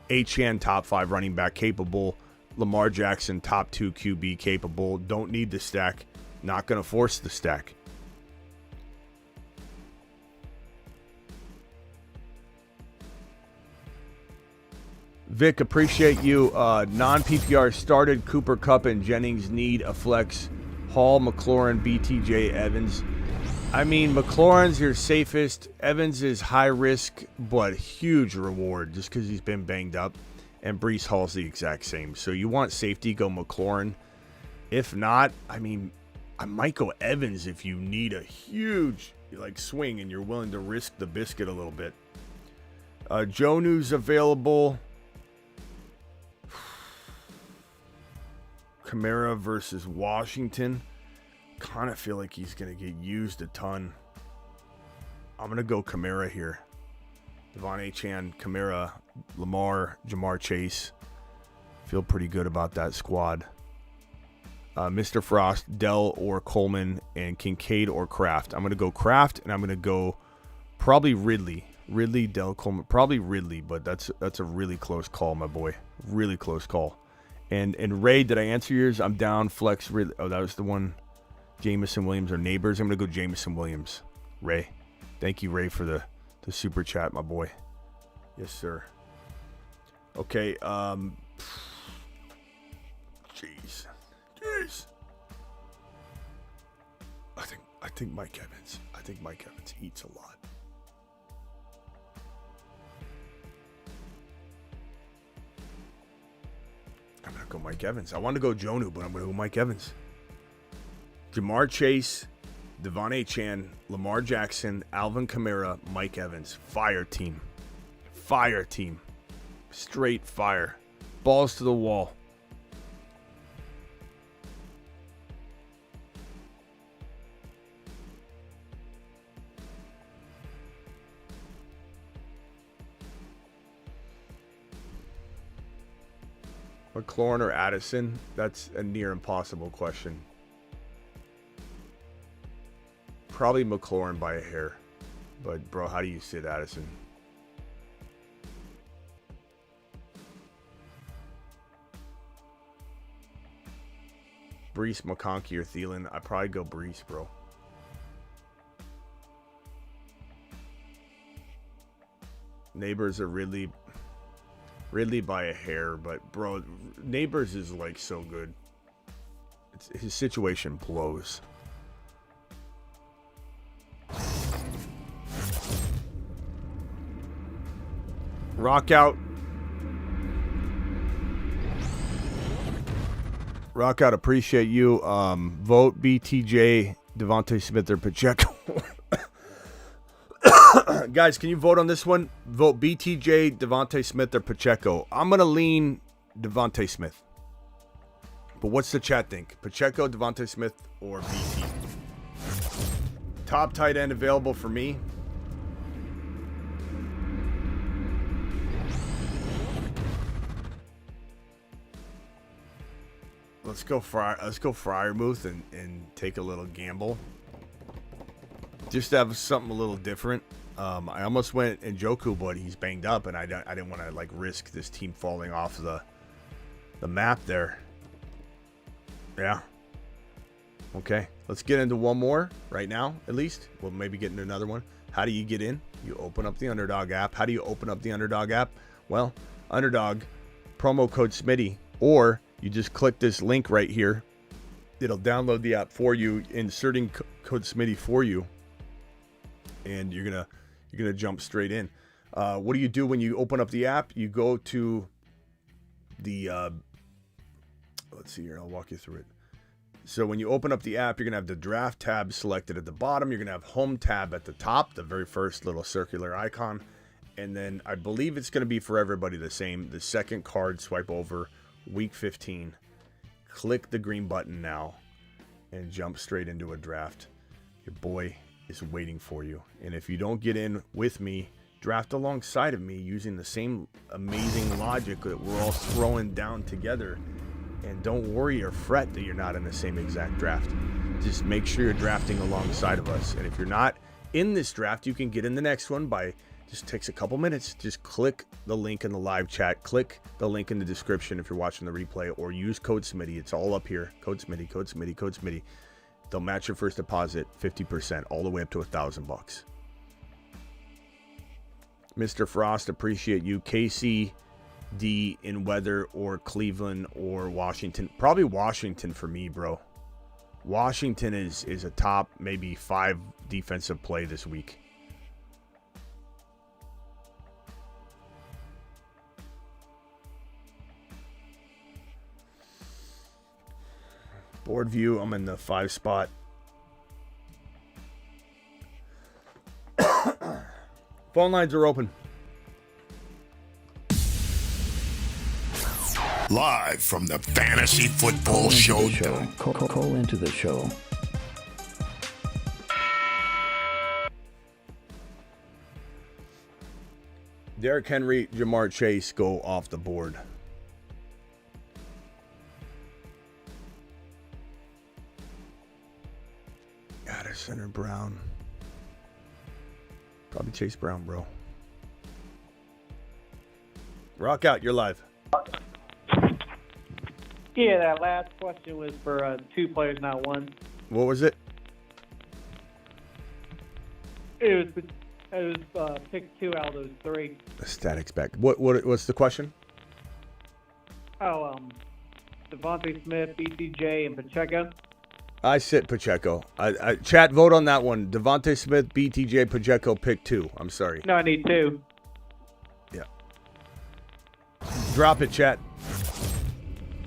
Achane, top 5 running back capable. Lamar Jackson, top 2 QB capable. Don't need the stack. Not going to force the stack. Vic, appreciate you. Non-PPR started. Cooper Kupp and Jennings need a flex. Hall, McLaurin, BTJ, Evans. I mean, McLaurin's your safest. Evans is high risk, but huge reward just because he's been banged up. And Breece Hall's the exact same. So you want safety, go McLaurin. If not, I mean, I might go Evans if you need a huge swing and you're willing to risk the biscuit a little bit. Jonu's available. Kamara versus Washington. Kind of feel like he's going to get used a ton. I'm going to go Kamara here. Devon Achane, Kamara, Lamar, Jamar Chase. Feel pretty good about that squad. Mr. Frost, Dell or Coleman, and Kincaid or Kraft. I'm going to go Kraft, and I'm going to go probably Ridley. Ridley, Dell, Coleman. Probably Ridley, but that's a really close call, my boy. Really close call. And Ray, did I answer yours? I'm down, flex, Ridley. Oh, that was the one. Jameson Williams are neighbors. I'm going to go Jameson Williams. Ray. Thank you, Ray, for the super chat, my boy. Yes, sir. Okay. Jeez. I think Mike Evans. I think Mike Evans eats a lot. I'm going to go Mike Evans. I want to go Jonu, but I'm going to go Mike Evans. Jamar Chase, Devon Achane, Lamar Jackson, Alvin Kamara, Mike Evans. Fire team. Fire team. Straight fire. Balls to the wall. McLaurin or Addison? That's a near impossible question. Probably McLaurin by a hair. But, bro, how do you sit Addison? Breece, McConkey, or Thielen. I'd probably go Breece, bro. Neighbors are really by a hair, but bro, Neighbors is like so good. His situation blows. Rock out. Rock out, appreciate you. Vote BTJ, Devontae Smith, or Pacheco. Guys, can you vote on this one? Vote BTJ, Devontae Smith, or Pacheco. I'm going to lean Devontae Smith. But what's the chat think? Pacheco, Devontae Smith, or BT? Top tight end available for me. Let's go Freiermuth and take a little gamble. Just to have something a little different. I almost went Njoku, but he's banged up, and I didn't want to like risk this team falling off the map there. Yeah. Okay. Let's get into one more right now, at least. We'll maybe get into another one. How do you get in? You open up the Underdog app. How do you open up the Underdog app? Well, Underdog, promo code Smitty, or you just click this link right here. It'll download the app for you, inserting code Smitty for you, and you're gonna jump straight in. What do you do when you open up the app? You go to the let's see here. I'll walk you through it. So when you open up the app, you're gonna have the draft tab selected at the bottom. You're gonna have home tab at the top, the very first little circular icon, and then I believe it's gonna be for everybody the same. The second card, swipe over. Week 15, click the green button now and jump straight into a draft. Your boy is waiting for you. And if you don't get in with me, draft alongside of me using the same amazing logic that we're all throwing down together. And don't worry or fret that you're not in the same exact draft. Just make sure you're drafting alongside of us. And if you're not in this draft, you can get in the next one by just takes a couple minutes. Just click the link in the live chat. Click the link in the description if you're watching the replay, or use code Smitty. It's all up here. Code Smitty, code Smitty, code Smitty. They'll match your first deposit 50%, all the way up to $1,000. Mr. Frost, appreciate you. KC, D in weather, or Cleveland, or Washington. Probably Washington for me, bro. Washington is a top maybe 5 defensive play this week. Board view, I'm in the 5 spot. Phone lines are open. Live from the Fantasy Football Show. Call into the show. Derrick Henry, Jamar Chase go off the board. Center Brown. Probably Chase Brown, bro. Rock out, you're live. Yeah, that last question was for 2 players, not 1. What was it? It was pick 2 out of those 3. The static's back. What's the question? Oh, Devontae Smith, BTJ, and Pacheco. I sit Pacheco. I chat, vote on that one. Devontae Smith, BTJ, Pacheco, pick 2. I'm sorry. No, I need 2. Yeah. Drop it, chat.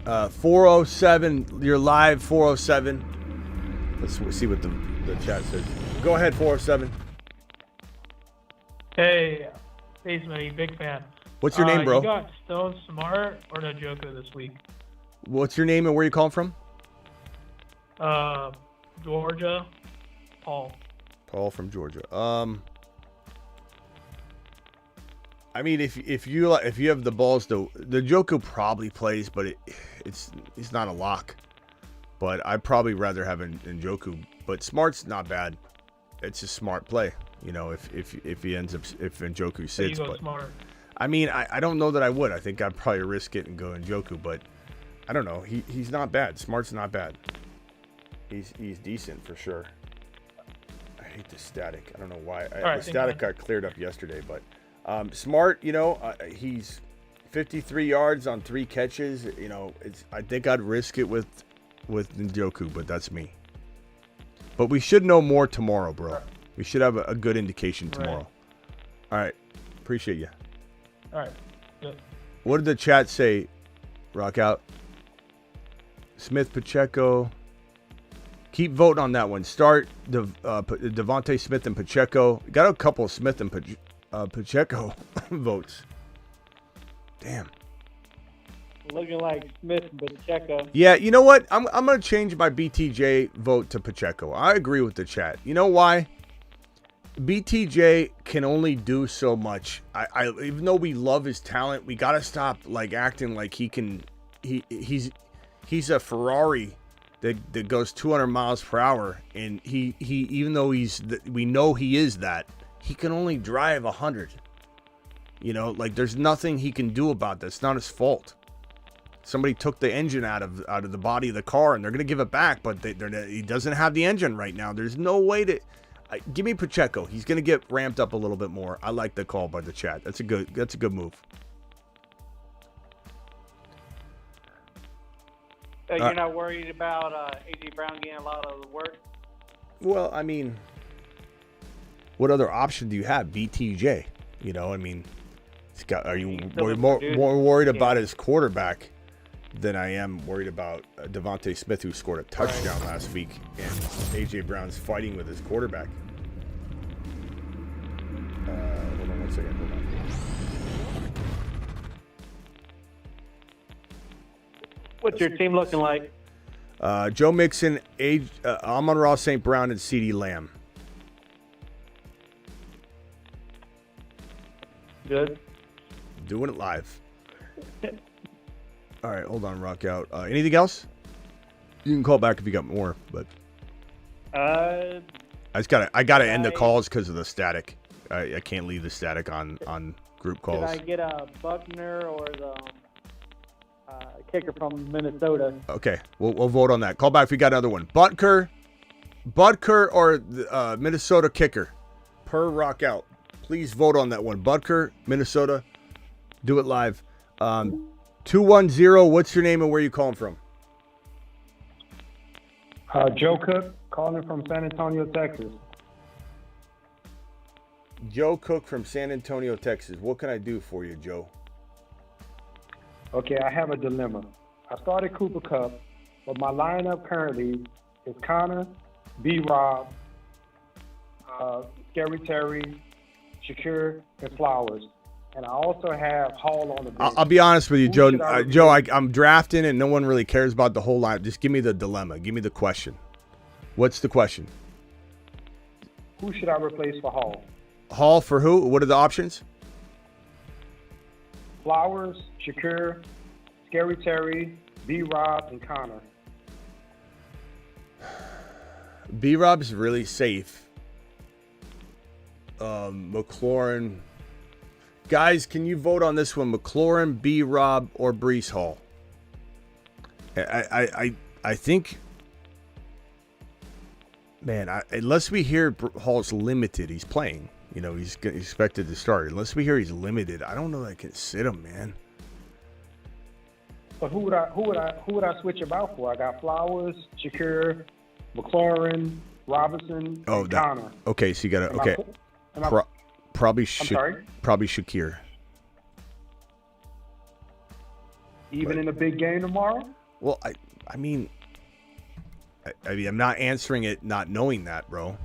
407. You're live, 407. Let's see what the chat says. Go ahead, 407. Hey, Smitty, big fan. What's your name, bro? You got Stone Smart or Njoku this week? What's your name and where you calling from? Georgia, Paul. Paul from Georgia. I mean, if you have the balls to, the Njoku probably plays, but it's not a lock. But I'd probably rather have Njoku. But Smart's not bad. It's a smart play. You know, if he ends up, if Njoku sits. So you go but Smart. I mean, I don't know that I would. I think I'd probably risk it and go Njoku, but I don't know. He's not bad. Smart's not bad. He's decent for sure. I hate the static. I don't know why. right, The static got cleared up yesterday, but Smart, he's 53 yards on 3 catches. I think I'd risk it with Njoku, but that's me. But we should know more tomorrow, bro. We should have a good indication tomorrow. All right. Appreciate you. All right. Good. What did the chat say? Rock out. Smith, Pacheco. Keep voting on that one. Start Devontae Smith and Pacheco. Got a couple of Smith and Pacheco votes. Damn. Looking like Smith and Pacheco. Yeah, you know what? I'm going to change my BTJ vote to Pacheco. I agree with the chat. You know why? BTJ can only do so much. I even though we love his talent, we got to stop acting like he can. He's a Ferrari that goes 200 miles per hour, and he even though we know he is that, he can only drive 100. There's nothing he can do about that. It's not his fault. Somebody took the engine out of the body of the car, and they're gonna give it back, but he doesn't have the engine right now. There's no way to. Give me Pacheco. He's gonna get ramped up a little bit more. I like the call by the chat. That's a good move. You're not worried about A.J. Brown getting a lot of the work? Well, I mean, what other option do you have? BTJ. Are you more worried about his quarterback than I am worried about Devontae Smith, who scored a touchdown last week, and A.J. Brown's fighting with his quarterback. Hold on one second. Hold on. What's your team looking like? Joe Mixon, Amon-Ra St. Brown, and CeeDee Lamb. Good. Doing it live. All right, hold on, rock out. Anything else? You can call back if you got more, but I gotta end the calls because of the static. I can't leave the static on group calls. Did I get a Buckner or the kicker from Minnesota? Okay, we'll vote on that. Call back if you got another one. Butker or the Minnesota kicker per rock out. Please vote on that one. Butker, Minnesota. Do it live. 210. What's your name and where you calling from? Joe Cook, calling from San Antonio, Texas. Joe Cook from San Antonio, Texas. What can I do for you, Joe? Okay, I have a dilemma. I started Cooper Kupp, but my lineup currently is Connor, B-Rob, Scary Terry, Shakir, and Flowers. And I also have Hall on the bench. I'll be honest with you, Joe. I'm drafting, and no one really cares about the whole lineup. Just give me the dilemma. Give me the question. What's the question? Who should I replace for Hall? Hall for who? What are the options? Flowers, Shakir, Scary Terry, B-Rob, and Connor. B-Rob's really safe. McLaurin. Guys, can you vote on this one? McLaurin, B-Rob, or Breece Hall? I think, man, unless we hear Hall's limited, he's playing. He's expected to start. Unless we hear he's limited, I don't know that I can sit him, man. But who would I switch about for? I got Flowers, Shakir, McLaurin, Robinson, and Connor. Okay, so you got to okay. Probably Shakir. Even in a big game tomorrow? Well, I mean, I'm not answering it not knowing that, bro.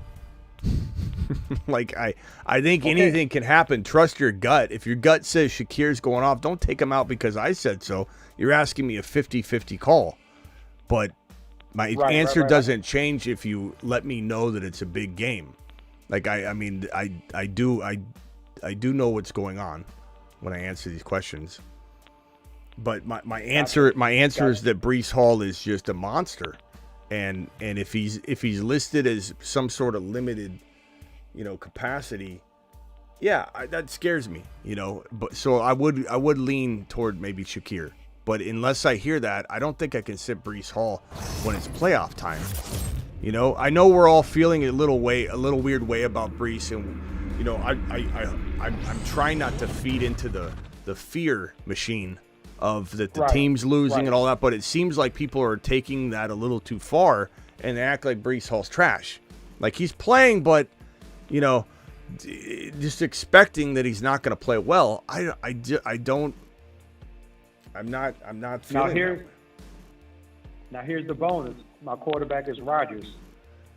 I think anything can happen. Trust your gut. If your gut says Shakir's going off, don't take him out because I said so. You're asking me a 50-50 call. But my answer doesn't change if you let me know that it's a big game. I do know what's going on when I answer these questions. But my answer is that Breece Hall is just a monster. And if he's listed as some sort of limited capacity, that scares me, but so I would lean toward maybe Shakir, but unless I hear that, I don't think I can sit Breece Hall when it's playoff time. You know, I know we're all feeling a little weird way about Breece, and you know, I'm trying not to feed into the fear machine of that the team's losing and all that, but it seems like people are taking that a little too far and they act like Breece Hall's trash. Like he's playing, but you know, just expecting that he's not going to play well. I'm not feeling that. Now here's the bonus. My quarterback is Rodgers,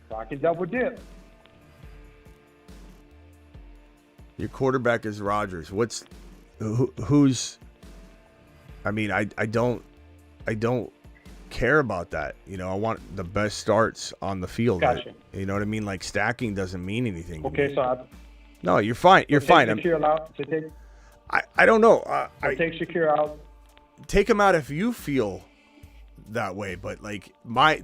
so I can double dip. Your quarterback is Rodgers. Who's? I mean, I don't care about that. You know, I want the best starts on the field. Gotcha. You know what I mean? Like stacking doesn't mean anything. Okay, so no, you're fine. You're fine. I don't know. I take Shakir out. Take him out if you feel that way, but like my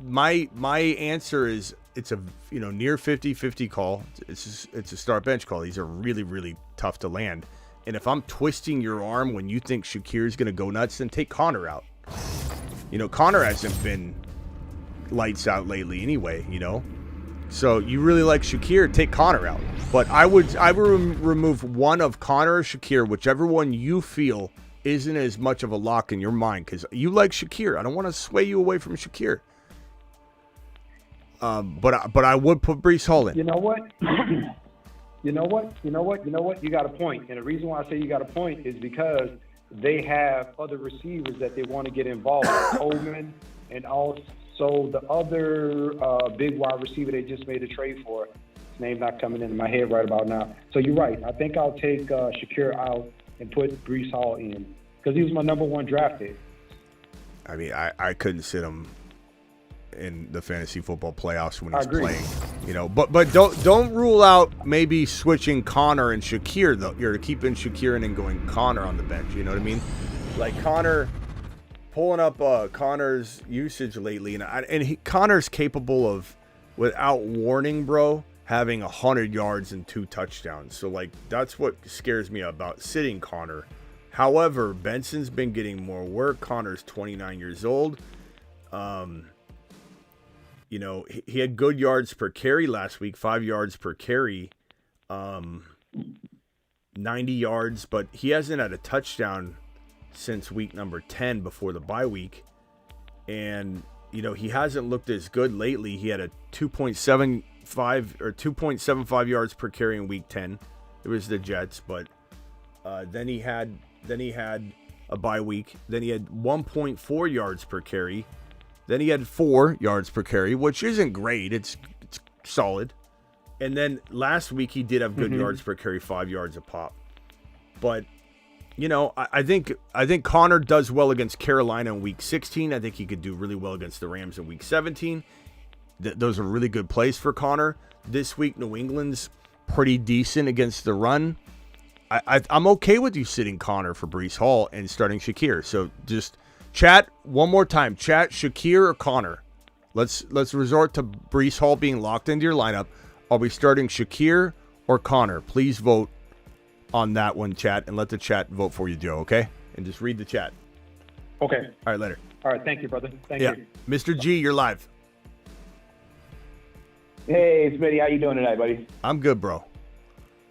answer is it's a near 50-50 call. It's a start bench call. These are really, really tough to land. And if I'm twisting your arm when you think Shakir is going to go nuts, then take Connor out. You know, Connor hasn't been lights out lately anyway, you know. So you really like Shakir, take Connor out. But I would remove one of Connor or Shakir, whichever one you feel isn't as much of a lock in your mind, because you like Shakir. I don't want to sway you away from Shakir. But I would put Breece Hall in. You know what? You got a point. And the reason why I say you got a point is because they have other receivers that they want to get involved with. Coleman, and also the other big wide receiver they just made a trade for. His name not coming into my head right about now. So you're right. I think I'll take Shakir out and put Breece Hall in because he was my number one draft pick. I mean, I couldn't sit him in the fantasy football playoffs when he's playing, you know. But don't rule out maybe switching Connor and Shakir though. You're keeping Shakir in and going Connor on the bench. You know what I mean? Like Connor, pulling up Connor's usage lately, and Connor's capable of, without warning, bro, having 100 yards and 2 touchdowns. So like that's what scares me about sitting Connor. However, Benson's been getting more work. Connor's 29 years old. You know, he had good yards per carry last week, 5 yards per carry, 90 yards, but he hasn't had a touchdown since week number 10 before the bye week. And, you know, he hasn't looked as good lately. He had a 2.75 yards per carry in week 10. It was the Jets, but then he had a bye week. Then he had 1.4 yards per carry. Then he had 4 yards per carry, which isn't great. It's solid. And then last week he did have good yards per carry, 5 yards a pop. But, you know, I think Connor does well against Carolina in week 16. I think he could do really well against the Rams in week 17. Those are really good plays for Connor. This week, New England's pretty decent against the run. I'm okay with you sitting Connor for Breece Hall and starting Shakir. So just chat one more time. Chat Shakir or Connor. Let's resort to Breece Hall being locked into your lineup. Are we starting Shakir or Connor? Please vote on that one, chat, and let the chat vote for you, Joe, okay? And just read the chat. Okay. All right, later. All right, thank you, brother. Thank you. Mr. G, you're live. Hey, Smitty, how you doing tonight, buddy? I'm good, bro.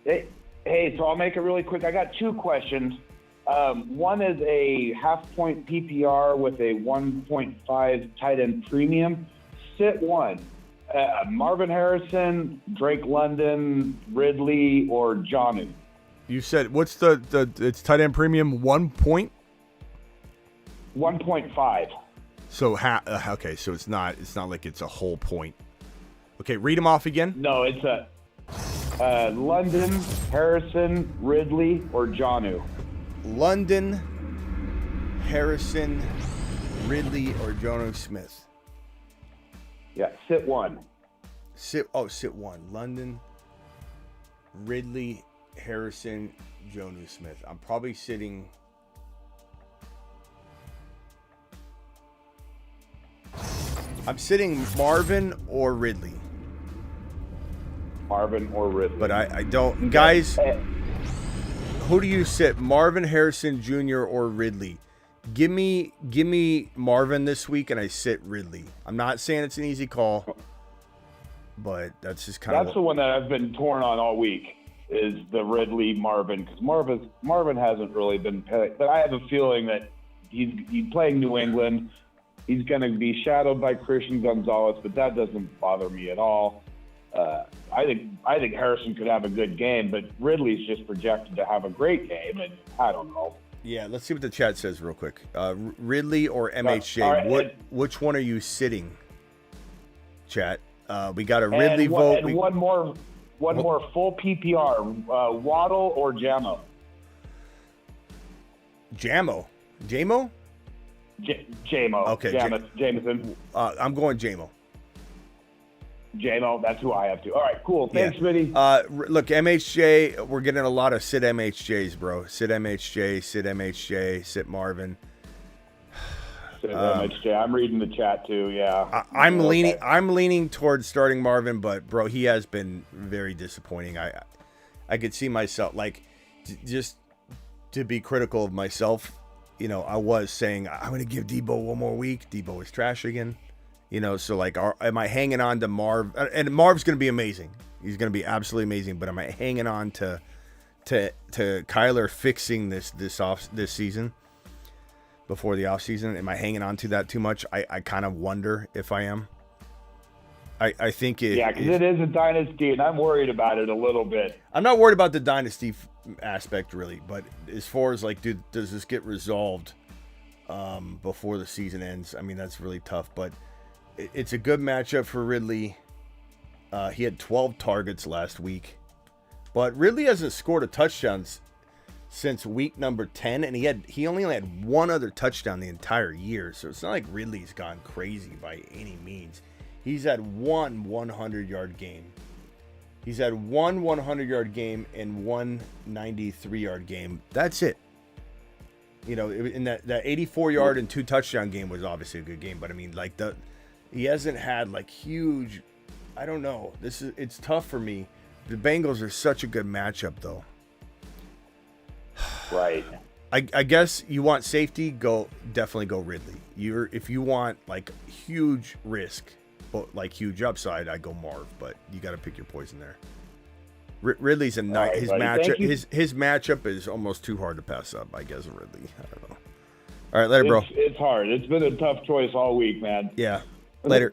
Hey, so I'll make it really quick. I got 2 questions. One is a half-point PPR with a 1.5 tight end premium. Sit one. Marvin Harrison, Drake London, Ridley, or Jonnu. You said what's the it's tight end premium 1 point? 1.5. So okay, so it's not like it's a whole point. Okay, read them off again. No, it's London, Harrison, Ridley, or Jonnu. London, Harrison, Ridley, or Jonnu Smith. Yeah, sit one. Sit one. London, Ridley, Harrison, Jonnu Smith. I'm probably sitting. I'm sitting Marvin or Ridley. Marvin or Ridley. But I don't. Guys, who do you sit? Marvin Harrison Jr. or Ridley? Give me Marvin this week, and I sit Ridley. I'm not saying it's an easy call. but that's just kind of the one that I've been torn on all week is the Ridley Marvin, because Marvin hasn't really been picked, but I have a feeling that he's playing New England. He's going to be shadowed by Christian Gonzalez, but that doesn't bother me at all. I think Harrison could have a good game, but Ridley's just projected to have a great game, and I don't know. Yeah, let's see what the chat says real quick. Ridley or MHJ? Right, which one are you sitting? Chat. We got a Ridley vote. And one more full PPR. Waddle or Jamo? Jamo. Jamo. Okay. Jameson. I'm going Jamo. Jamo, that's who I have to. All right, cool. Thanks, Smitty. Look, MHJ, we're getting a lot of sit MHJs, bro. Sit MHJ, sit Marvin. Sit MHJ. I'm reading the chat too. Yeah. I'm leaning towards starting Marvin, but bro, he has been very disappointing. I could see myself just to be critical of myself. You know, I was saying I'm going to give Debo one more week. Debo is trash again. You know, so am I hanging on to Marv? And Marv's going to be amazing. He's going to be absolutely amazing. But am I hanging on to Kyler fixing this season before the offseason? Am I hanging on to that too much? I kind of wonder if I am. I think it. Yeah, because it is a dynasty, and I'm worried about it a little bit. I'm not worried about the dynasty aspect really, but as far as does this get resolved before the season ends? I mean, that's really tough, but. It's a good matchup for Ridley. He had 12 targets last week. But Ridley hasn't scored a touchdown since week number 10. And he only had one other touchdown the entire year. So it's not like Ridley's gone crazy by any means. He's had one 100-yard game. He's had one 100-yard game and one 93-yard game. That's it. You know, in that 84-yard and 2 touchdown game was obviously a good game. But I mean, he hasn't had huge. I don't know. It's tough for me. The Bengals are such a good matchup, though. Right. I guess you want safety. Definitely go Ridley. If you want huge risk, but huge upside, I go Marv. But you got to pick your poison there. Ridley's his matchup. His matchup is almost too hard to pass up. I guess Ridley. I don't know. All right, later, bro. It's hard. It's been a tough choice all week, man. Yeah. Later.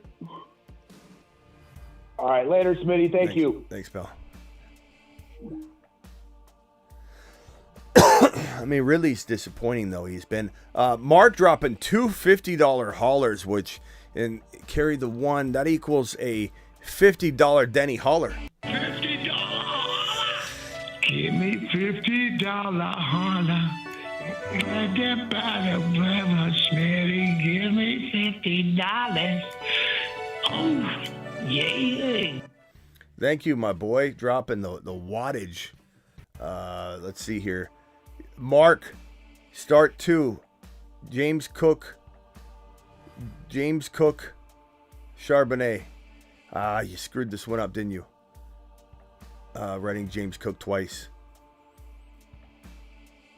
All right, later, Smitty. Thank you. Thanks, pal. I mean, Ridley's disappointing, though. He's been Mark dropping two $50 haulers, which and carry the one. That equals a $50 Denny hauler. $50. Give me $50 hauler. Right there by the river, Smitty. Give me $50. Oh, yeah. Thank you, my boy. Dropping the wattage. Let's see here. Mark, start 2. James Cook, Charbonnet. You screwed this one up, didn't you? Writing James Cook twice.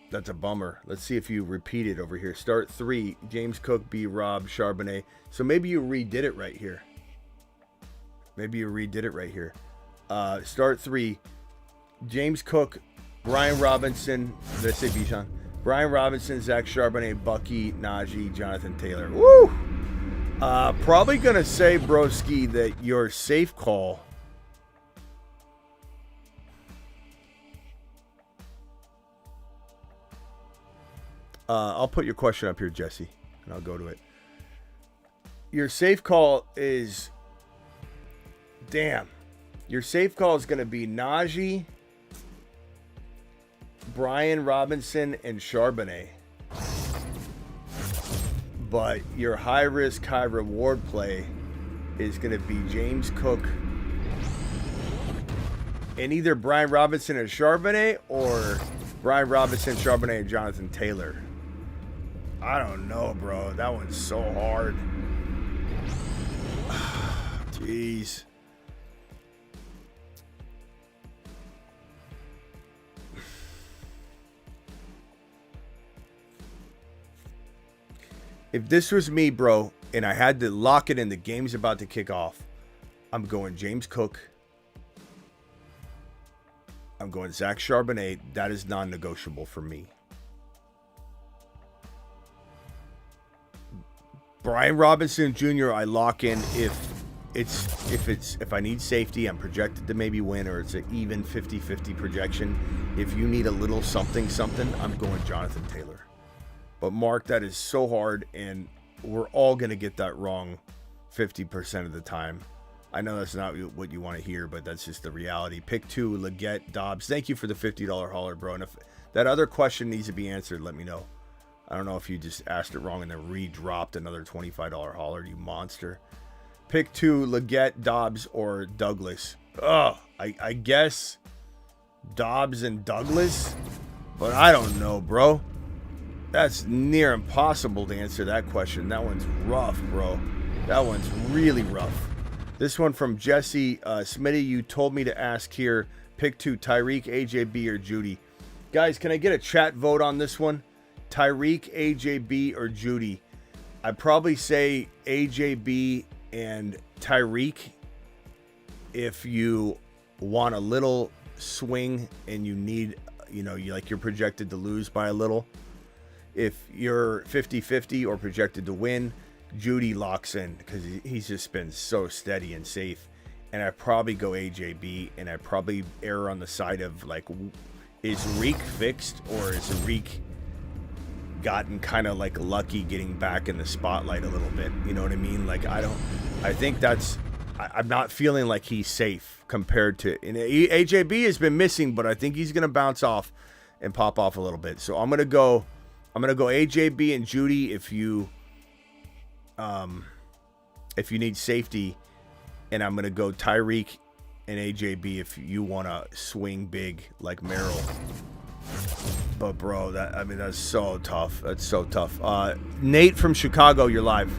That's a bummer. Let's see if you repeat it over here. Start 3. James Cook, B. Rob, Charbonnet. So maybe you redid it right here. Start 3. James Cook, Brian Robinson. Did I say Bijan? Brian Robinson, Zach Charbonnet, Bucky, Najee, Jonathan Taylor. Woo! Probably going to say, broski, that your safe call... I'll put your question up here, Jesse, and I'll go to it. Your safe call is... Damn. Your safe call is going to be Najee, Brian Robinson, and Charbonnet. But your high-risk, high-reward play is going to be James Cook and either Brian Robinson and Charbonnet or Brian Robinson, Charbonnet, and Jonathan Taylor. I don't know, bro. That one's so hard. Jeez. If this was me, bro, and I had to lock it in, the game's about to kick off, I'm going James Cook. I'm going Zach Charbonnet. That is non-negotiable for me. Brian Robinson Jr. I lock in if I need safety, I'm projected to maybe win, or it's an even 50-50 projection. If you need a little something, I'm going Jonathan Taylor. But Mark, that is so hard, and we're all going to get that wrong 50% of the time. I know that's not what you want to hear, but that's just the reality. Pick 2, Leggett, Dobbs. Thank you for the $50 hauler, bro. And if that other question needs to be answered, let me know. I don't know if you just asked it wrong and then re-dropped another $25 hauler, you monster. Pick 2, Leggett, Dobbs, or Douglas. I guess Dobbs and Douglas, but I don't know, bro. That's near impossible to answer that question. That one's rough, bro. That one's really rough. This one from Jesse. Smitty, you told me to ask here. Pick 2, Tyreek, AJB, or Judy. Guys, can I get a chat vote on this one? Tyreek, AJB, or Judy? I'd probably say AJB and Tyreek if you want a little swing and you need, you're projected to lose by a little. If you're 50-50 or projected to win, Judy locks in because he's just been so steady and safe. And I probably go AJB, and I probably err on the side of is Reek fixed, or is Reek gotten kind of lucky getting back in the spotlight a little bit? You know what I mean? I'm not feeling like he's safe compared to, and AJB has been missing, but I think he's going to bounce off and pop off a little bit. So I'm going to go AJB and Judy if you need safety, and I'm going to go Tyreek and AJB if you want to swing big like Merrill. But bro, that's so tough. That's so tough. Nate from Chicago, you're live.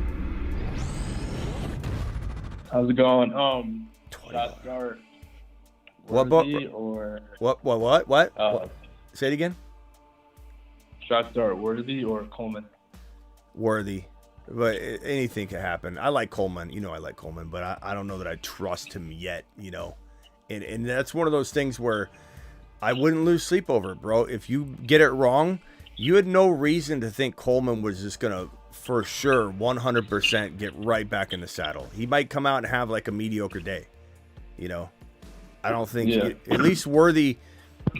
How's it going? Should I start Worthy or what? Say it again. Should I start Worthy or Coleman? Worthy. But anything can happen. I like Coleman. I like Coleman, but I don't know that I trust him yet, And that's one of those things where I wouldn't lose sleep over it, bro. If you get it wrong, you had no reason to think Coleman was just going to, for sure, 100% get right back in the saddle. He might come out and have a mediocre day. I don't think, at least Worthy,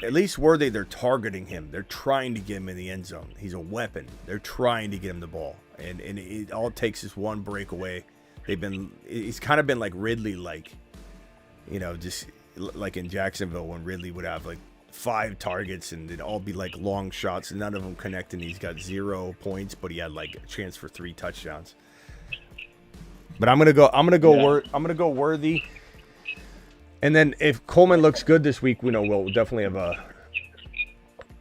they're targeting him. They're trying to get him in the end zone. He's a weapon. They're trying to get him the ball. And it all takes is one breakaway. He's kind of been like Ridley, just like in Jacksonville when Ridley would have 5 targets and it'd all be long shots, none of them connecting. He's got 0 points, but he had a chance for 3 touchdowns. But I'm gonna go Worthy. And then if Coleman looks good this week, we'll definitely have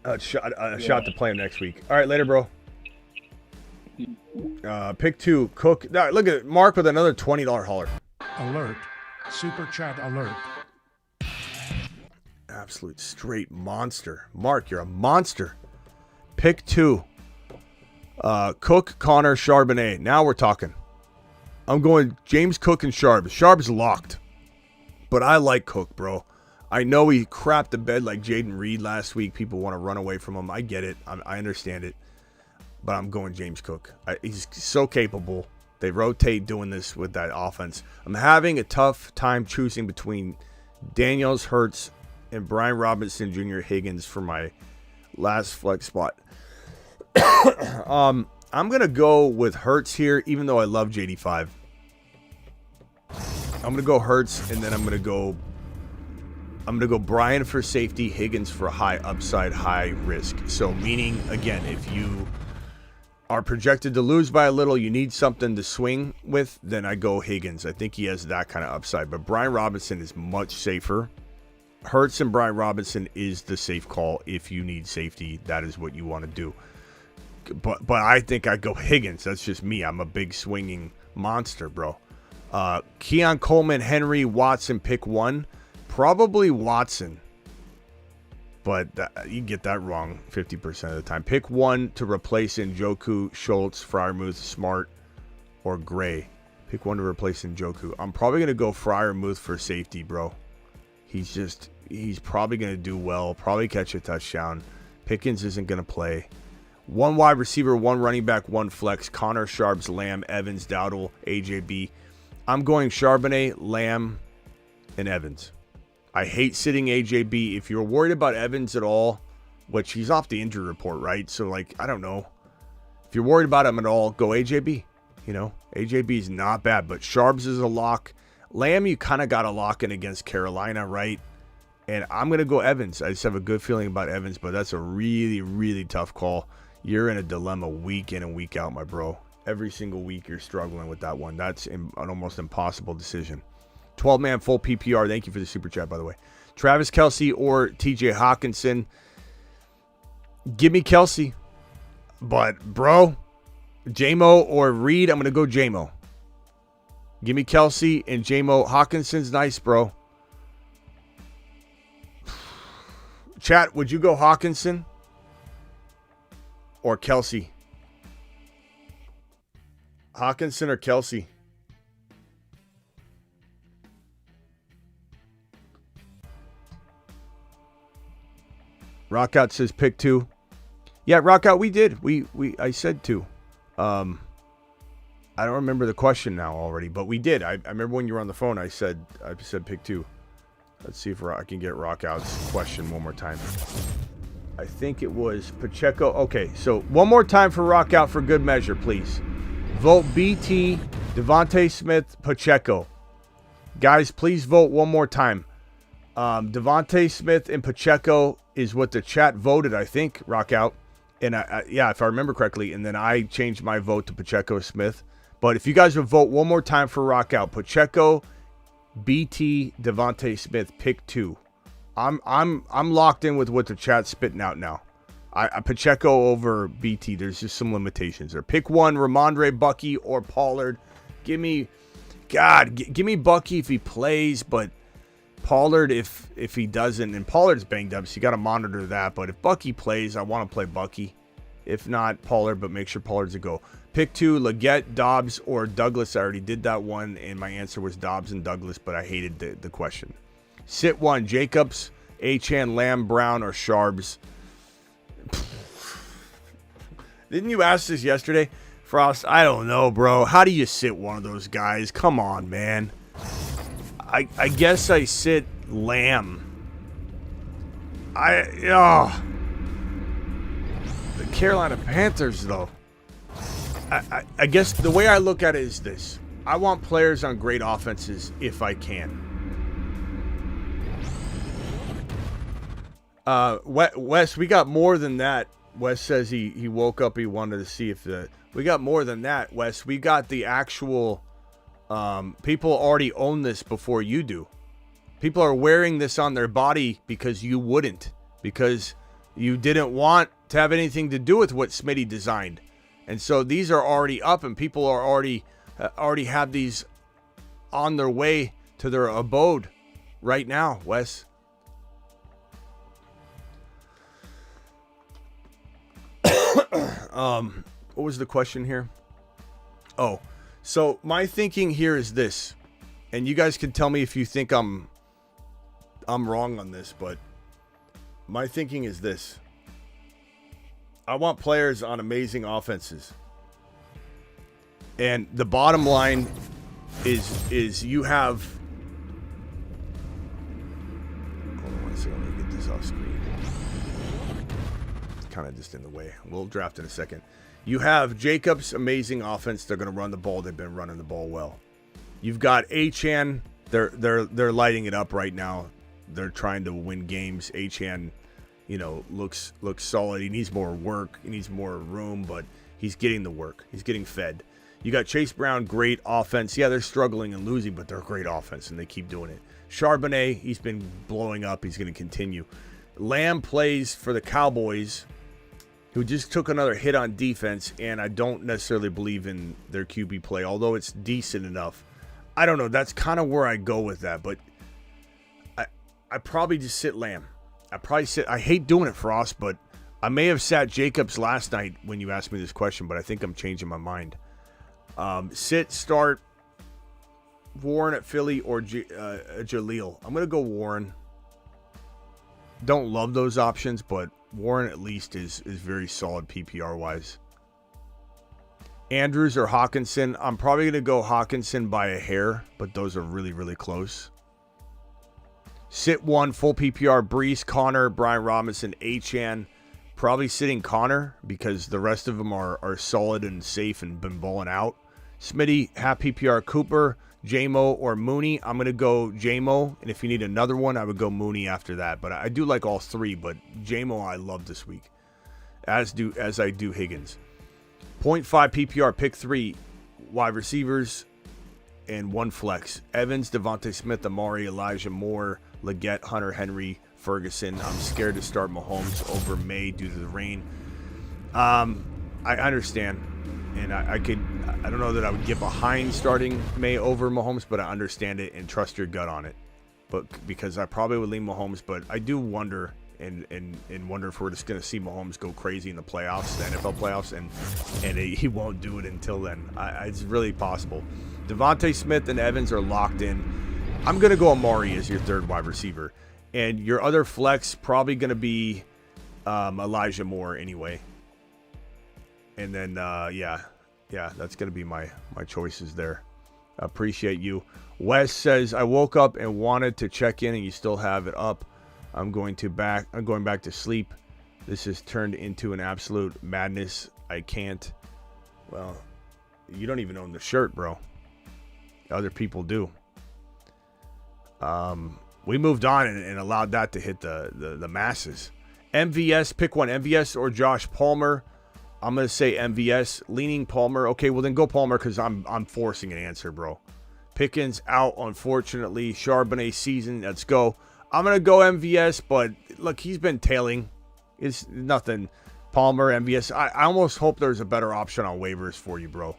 a shot to play him next week. All right, later, bro. Pick 2, Cook. Look at Mark with another $20 hauler. Alert. Super chat alert. Absolute straight monster. Mark, you're a monster. Pick 2. Cook, Connor, Charbonnet. Now we're talking. I'm going James Cook and Sharp. Sharp's locked. But I like Cook, bro. I know he crapped the bed like Jaden Reed last week. People want to run away from him. I get it. I understand it. But I'm going James Cook. He's so capable. They rotate doing this with that offense. I'm having a tough time choosing between Daniels, Hurts, and Brian Robinson Jr. Higgins for my last flex spot. I'm going to go with Hurts here, even though I love JD5. I'm going to go Hurts, and then I'm going to go Brian for safety, Higgins for high upside, high risk. So meaning, again, if you are projected to lose by a little, you need something to swing with, then I go Higgins. I think he has that kind of upside. But Brian Robinson is much safer. Hurts and Brian Robinson is the safe call. If you need safety, that is what you want to do. But I think I go Higgins. That's just me. I'm a big swinging monster, bro. Keon Coleman, Henry, Watson, pick 1. Probably Watson. But you get that wrong 50% of the time. Pick 1 to replace Njoku, Schultz, Freiermuth, Smart, or Gray. Pick one to replace Njoku. I'm probably going to go Freiermuth for safety, bro. He's probably going to do well. Probably catch a touchdown. Pickens isn't going to play. One wide receiver, one running back, one flex. Connor, Sharps, Lamb, Evans, Dowdle, AJB. I'm going Charbonnet, Lamb, and Evans. I hate sitting AJB. If you're worried about Evans at all, which he's off the injury report, right? So, like, I don't know. If you're worried about him at all, go AJB. You know, AJB is not bad, but Sharps is a lock. Lamb, you kind of got to lock in against Carolina, right? And I'm going to go Evans. I just have a good feeling about Evans, but that's a really, really tough call. You're in a dilemma week in and week out, my bro. Every single week you're struggling with that one. That's an almost impossible decision. 12-man full PPR. Thank you for the super chat, by the way. Travis Kelce or TJ Hawkinson. Give me Kelce. But, bro, J-Mo or Reed, I'm going to go J-Mo. Give me Kelce and J-Mo. Hawkinson's nice, bro. Chat, would you go Hawkinson or Kelce? Hawkinson or Kelce? Rockout says pick 2. Yeah, Rockout, we did. I said 2. I don't remember the question now already, but we did. I remember when you were on the phone, I said pick 2. Let's see if I can get Rockout's question one more time. I think it was Pacheco. Okay, so one more time for Rockout for good measure, please. Vote BT, Devontae Smith, Pacheco. Guys, please vote one more time. Devontae Smith and Pacheco is what the chat voted, I think, Rockout. And yeah, if I remember correctly, and then I changed my vote to Pacheco Smith. But if you guys would vote one more time for Rockout, Pacheco, BT, Devontae Smith, pick 2. I'm locked in with what the chat's spitting out now. Pacheco over BT. There's just some limitations there. Pick 1, Ramondre, Bucky, or Pollard. Give me Bucky if he plays, but Pollard if he doesn't. And Pollard's banged up, so you got to monitor that. But if Bucky plays, I want to play Bucky. If not, Pollard, but make sure Pollard's a go. Pick 2, Leggett, Dobbs, or Douglas. I already did that one, and my answer was Dobbs and Douglas, but I hated the question. Sit 1, Jacobs, Achane, Lamb, Brown, or Sharps. Didn't you ask this yesterday, Frost? I don't know, bro. How do you sit one of those guys? Come on, man. I guess I sit Lamb. The Carolina Panthers, though. I guess the way I look at it is this. I want players on great offenses if I can. Wes, we got more than that. Wes says he woke up, he wanted to see if we got more than that, Wes. We got the actual people already own this before you do. People are wearing this on their body because you wouldn't, because you didn't want to have anything to do with what Smitty designed. And so these are already up, and people are already have these on their way to their abode right now, Wes. What was the question here? Oh, so my thinking here is this, and you guys can tell me if you think I'm wrong on this, but my thinking is this. I want players on amazing offenses. And the bottom line is you have... Hold on one second, let me get this off screen. It's kind of just in the way. We'll draft in a second. You have Jacobs, amazing offense. They're going to run the ball. They've been running the ball well. You've got Achane. They're lighting it up right now. They're trying to win games. Achane, looks solid. He needs more work. He needs more room, but he's getting the work. He's getting fed. You got Chase Brown, great offense. Yeah, they're struggling and losing, but they're a great offense, and they keep doing it. Charbonnet, he's been blowing up. He's going to continue. Lamb plays for the Cowboys, who just took another hit on defense, and I don't necessarily believe in their QB play, although it's decent enough. I don't know. That's kind of where I go with that, but I probably just sit Lamb. I hate doing it, Frost, but I may have sat Jacobs last night when you asked me this question, but I think I'm changing my mind. Sit, start, Warren at Philly or Jaleel. I'm going to go Warren. Don't love those options, but Warren at least is very solid PPR-wise. Andrews or Hawkinson. I'm probably going to go Hawkinson by a hair, but those are really, really close. Sit 1, full PPR, Breece, Connor, Brian Robinson, Achane. Probably sitting Connor because the rest of them are solid and safe and been balling out. Smitty, half PPR, Cooper, J-Mo, or Mooney. I'm going to go J-Mo, and if you need another one, I would go Mooney after that. But I do like all three, but J-Mo I love this week, as I do Higgins. 0.5 PPR, pick 3 wide receivers and 1 flex. Evans, Devontae Smith, Amari, Elijah Moore, Leggett, Hunter Henry, Ferguson. I'm scared to start Mahomes over May due to the rain. I understand, and I don't know that I would get behind starting May over Mahomes, but I understand it and trust your gut on it. But because I probably would lean Mahomes, but I do wonder and wonder if we're just going to see Mahomes go crazy in the playoffs, the NFL playoffs, and he won't do it until then. It's really possible. Devontae Smith and Evans are locked in. I'm going to go Amari as your third wide receiver. And your other flex probably going to be Elijah Moore anyway. And then, yeah, that's going to be my choices there. I appreciate you. Wes says, I woke up and wanted to check in and you still have it up. I'm going back to sleep. This has turned into an absolute madness. I can't. Well, you don't even own the shirt, bro. Other people do. We moved on and allowed that to hit the masses. MVS, pick one. MVS or Josh Palmer. I'm going to say MVS. Leaning Palmer. Okay, well then go Palmer because I'm forcing an answer, bro. Pickens out, unfortunately. Charbonnet season. Let's go. I'm going to go MVS, but look, he's been tailing. It's nothing. Palmer, MVS. I almost hope there's a better option on waivers for you, bro.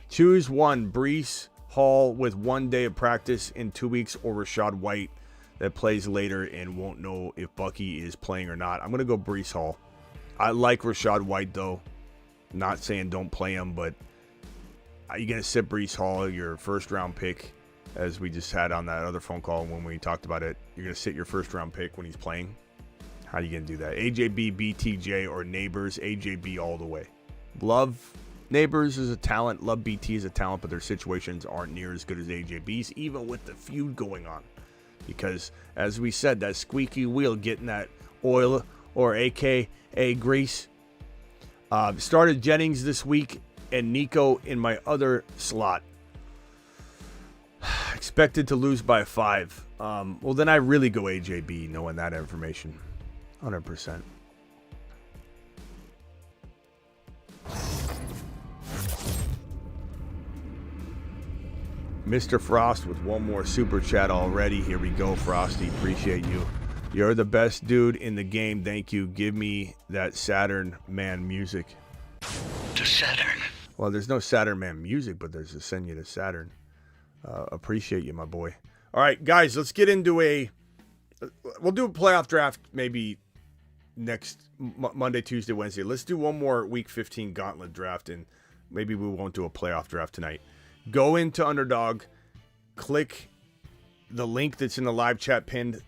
Choose one. Breece Hall with 1 day of practice in 2 weeks, or Rashad White that plays later and won't know if Bucky is playing or not. I'm going to go Breece Hall. I like Rashad White, though. Not saying don't play him, but are you going to sit Breece Hall, your first-round pick, as we just had on that other phone call when we talked about it? You're going to sit your first-round pick when he's playing? How are you going to do that? AJB, BTJ, or Neighbors? AJB all the way. Love Neighbors as a talent. Love BT as a talent, but their situations aren't near as good as AJB's, even with the feud going on. Because, as we said, that squeaky wheel getting that oil, or AKA grease. Started Jennings this week and Nico in my other slot. Expected to lose by 5. Well, then I really go AJB, knowing that information. 100%. Mr. Frost with one more super chat already. Here we go, Frosty. Appreciate you. You're the best dude in the game. Thank you. Give me that Saturn Man music. To Saturn. Well, there's no Saturn Man music, but there's a send you to Saturn. Appreciate you, my boy. All right, guys, let's get into we'll do a playoff draft maybe next Monday, Tuesday, Wednesday. Let's do one more Week 15 gauntlet draft, and maybe we won't do a playoff draft tonight. Go into Underdog, click the link that's in the live chat pinned.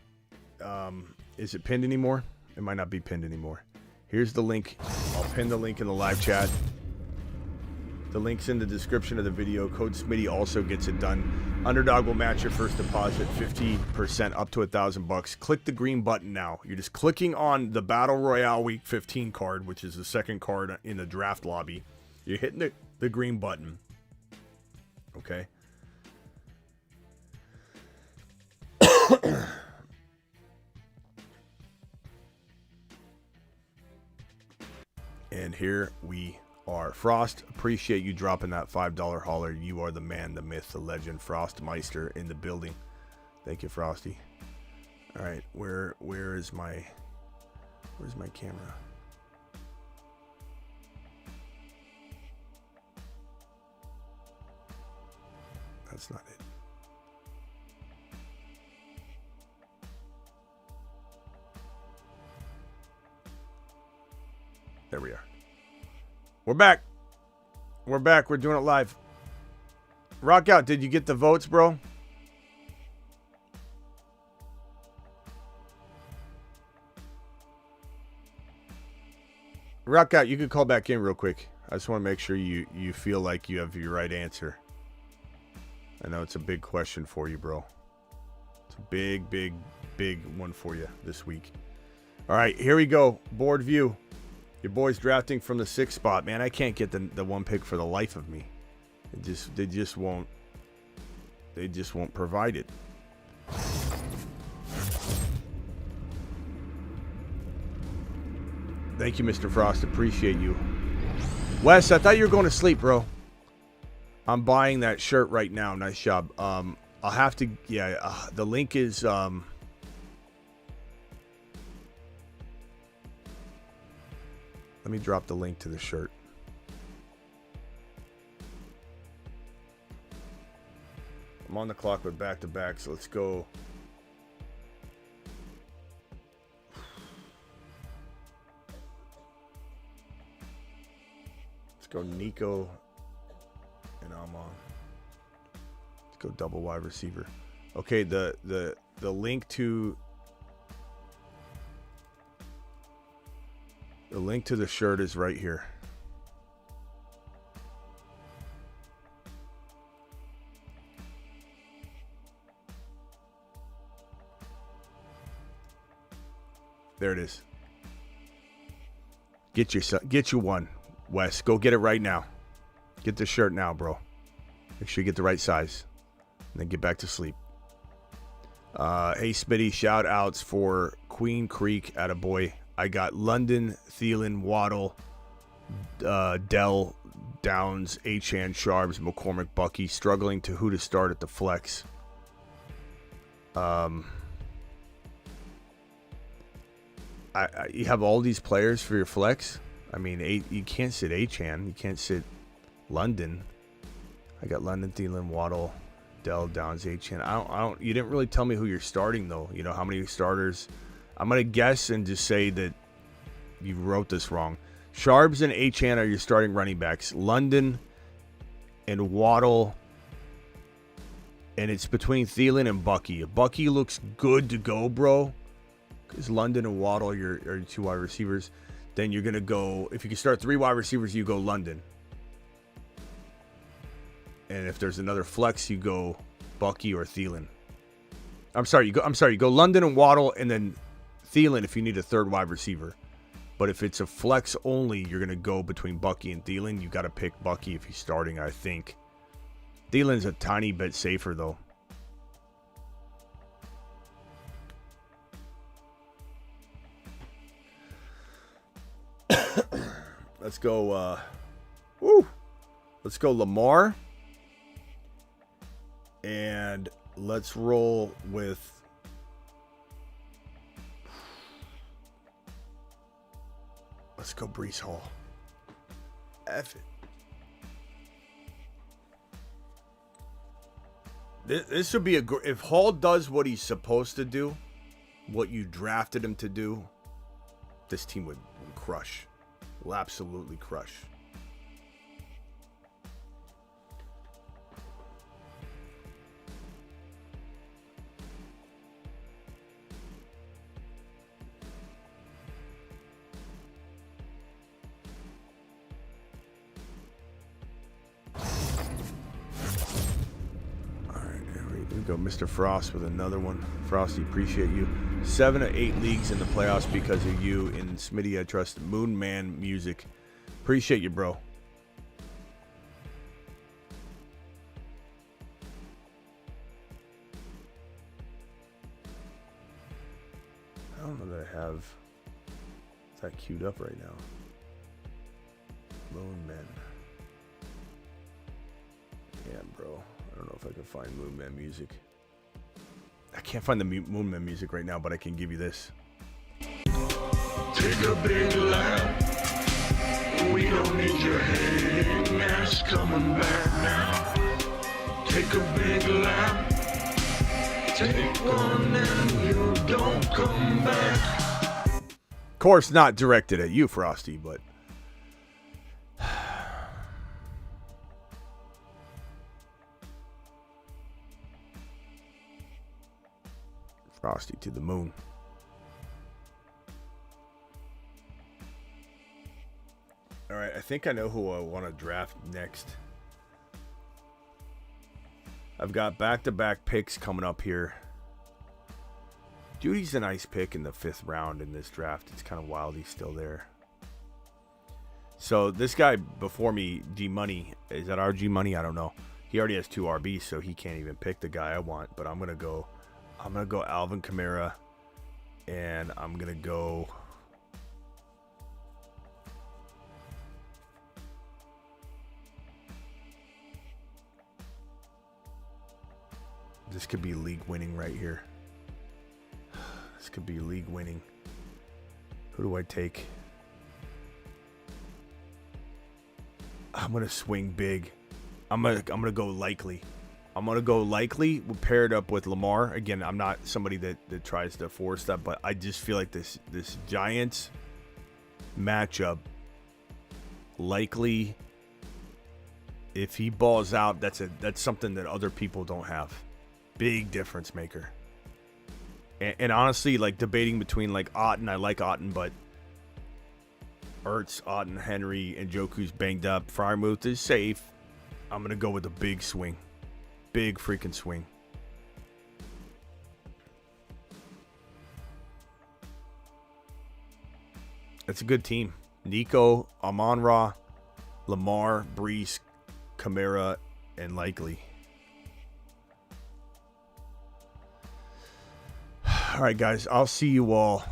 Is it pinned anymore? It might not be pinned anymore. Here's the link. I'll pin the link in the live chat. The link's in the description of the video. Code Smitty also gets it done. Underdog will match your first deposit 50% up to $1,000. Click the green button now. You're just clicking on the Battle Royale Week 15 card, which is the second card in the draft lobby. You're hitting the green button. Okay. And here we are. Frost, appreciate you dropping that $5 hauler. You are the man, the myth, the legend, Frostmeister in the building. Thank you, Frosty. All right, where's my camera? That's not it. There we are. We're back. We're doing it live. Rock out. Did you get the votes, bro? Rock out. You can call back in real quick. I just want to make sure you feel like you have your right answer. I know it's a big question for you, bro. It's a big, big, big one for you this week. All right, here we go. Board view. Your boy's drafting from the 6th spot. Man, I can't get the one pick for the life of me. They just won't provide it. Thank you, Mr. Frost. Appreciate you. Wes, I thought you were going to sleep, bro. I'm buying that shirt right now. Nice job. I'll have to, the link is, let me drop the link to the shirt. I'm on the clock with back-to-back, so let's go. Let's go Nico and Almon. Let's go double wide receiver. Okay, the link to the shirt is right here. There it is. Get you one, Wes. Go get it right now. Get the shirt now, bro. Make sure you get the right size. And then get back to sleep. Hey, Smitty, shout outs for Queen Creek, attaboy. I got London, Thielen, Waddle, Dell, Downs, Achane, Sharps, McCormick, Bucky. Struggling to who to start at the flex. You have all these players for your flex. I mean, you can't sit Achane. You can't sit London. I got London, Thielen, Waddle, Dell, Downs, Achane. I don't. You didn't really tell me who you're starting though. You know how many starters. I'm gonna guess and just say that you wrote this wrong. Sharps and Achane are your starting running backs. London and Waddle. And it's between Thielen and Bucky. If Bucky looks good to go, bro, because London and Waddle are your 2 wide receivers, then you're going to go, if you can start 3 wide receivers, you go London. And if there's another flex, you go Bucky or Thielen. You go London and Waddle and then Thielen if you need a 3rd wide receiver. But if it's a flex only, you're going to go between Bucky and Thielen. You got to pick Bucky if he's starting, I think. Thielen's a tiny bit safer though. Let's go, let's go Lamar. And let's roll with let's go Breece Hall. F it. This would be if Hall does what he's supposed to do, what you drafted him to do, this team would crush. Will absolutely crush. Go Mr. Frost with another one. Frosty, appreciate you. 7 of 8 leagues in the playoffs because of you. And Smitty, I trust Moon Man Music. Appreciate you, bro. I don't know that I have that queued up right now. Moon Man. Damn, bro. I don't know if I can find Moonman music. I can't find the Moonman music right now, but I can give you this. Take a big lap. We don't need your hating ass coming back now. Take a big lap. Take one and you don't come back. Of course, not directed at you, Frosty, but Frosty to the moon. All right, I think I know who I want to draft next. I've got back-to-back picks coming up here. Judy's a nice pick in the 5th round in this draft. It's kind of wild he's still there. So this guy before me, G-Money, is that our G-Money? I don't know. He already has 2 RBs, so he can't even pick the guy I want. But I'm gonna go Alvin Kamara, and I'm gonna go. This could be league winning right here. This could be league winning. Who do I take? I'm gonna swing big. I'm gonna go likely. I'm gonna go likely paired up with Lamar. Again, I'm not somebody that tries to force that, but I just feel like this Giants matchup, likely, if he balls out, that's something that other people don't have. Big difference maker. And honestly, like debating between like Otten, I like Otten, but Ertz, Otten, Henry, and Njoku's banged up. Freiermuth is safe. I'm going to go with a big swing. Big freaking swing. That's a good team. Nico, Amon-Ra, Lamar, Breece, Kamara, and Likely. All right, guys. I'll see you all.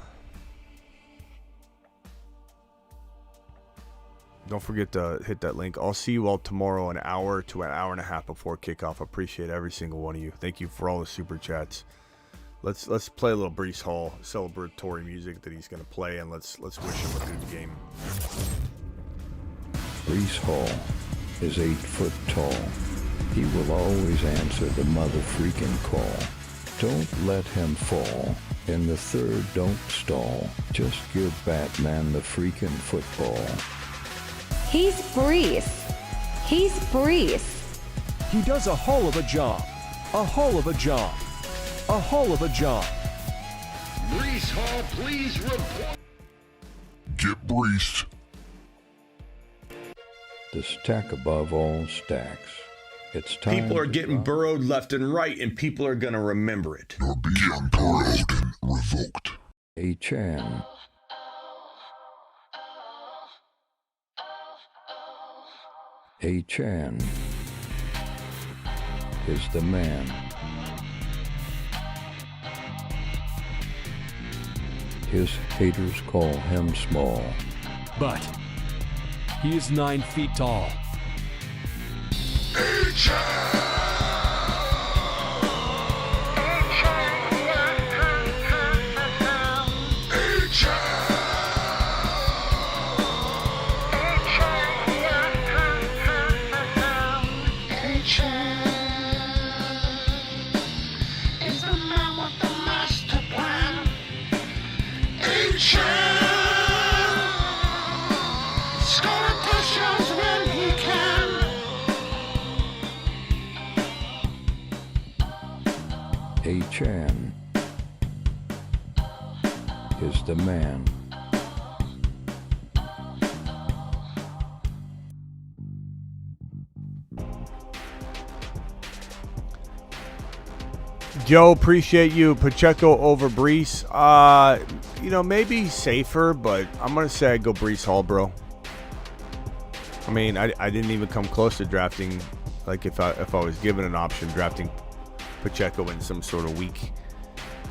Don't forget to hit that link. I'll see you all tomorrow, an hour to an hour and a half before kickoff. Appreciate every single one of you. Thank you for all the super chats. Let's play a little Breece Hall celebratory music that he's going to play, and let's wish him a good game. Breece Hall is 8 foot tall. He will always answer the mother freaking call. Don't let him fall. In the 3rd, don't stall. Just give Batman the freaking football. He's Breece. He's Breece. He does a hull of a job. A hull of a job. A hull of a job. Breece Hall, please report. Get Breece. The stack above all stacks. It's time. People are getting burrowed left and right, and people are going to remember it. You're being burrowed and revoked. A-Chan. A-Chan is the man. His haters call him small. But he is 9 feet tall. A-Chan is the man. Joe, appreciate you. Pacheco over Breece. Maybe safer, but I'm going to say I'd go Breece Hall, bro. I mean, I didn't even come close to drafting, like if I was given an option, drafting Pacheco in some sort of week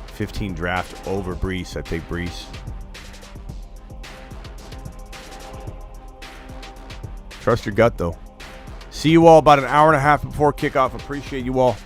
15 draft over Breece. I take Breece. Trust your gut, though. See you all about an hour and a half before kickoff. Appreciate you all.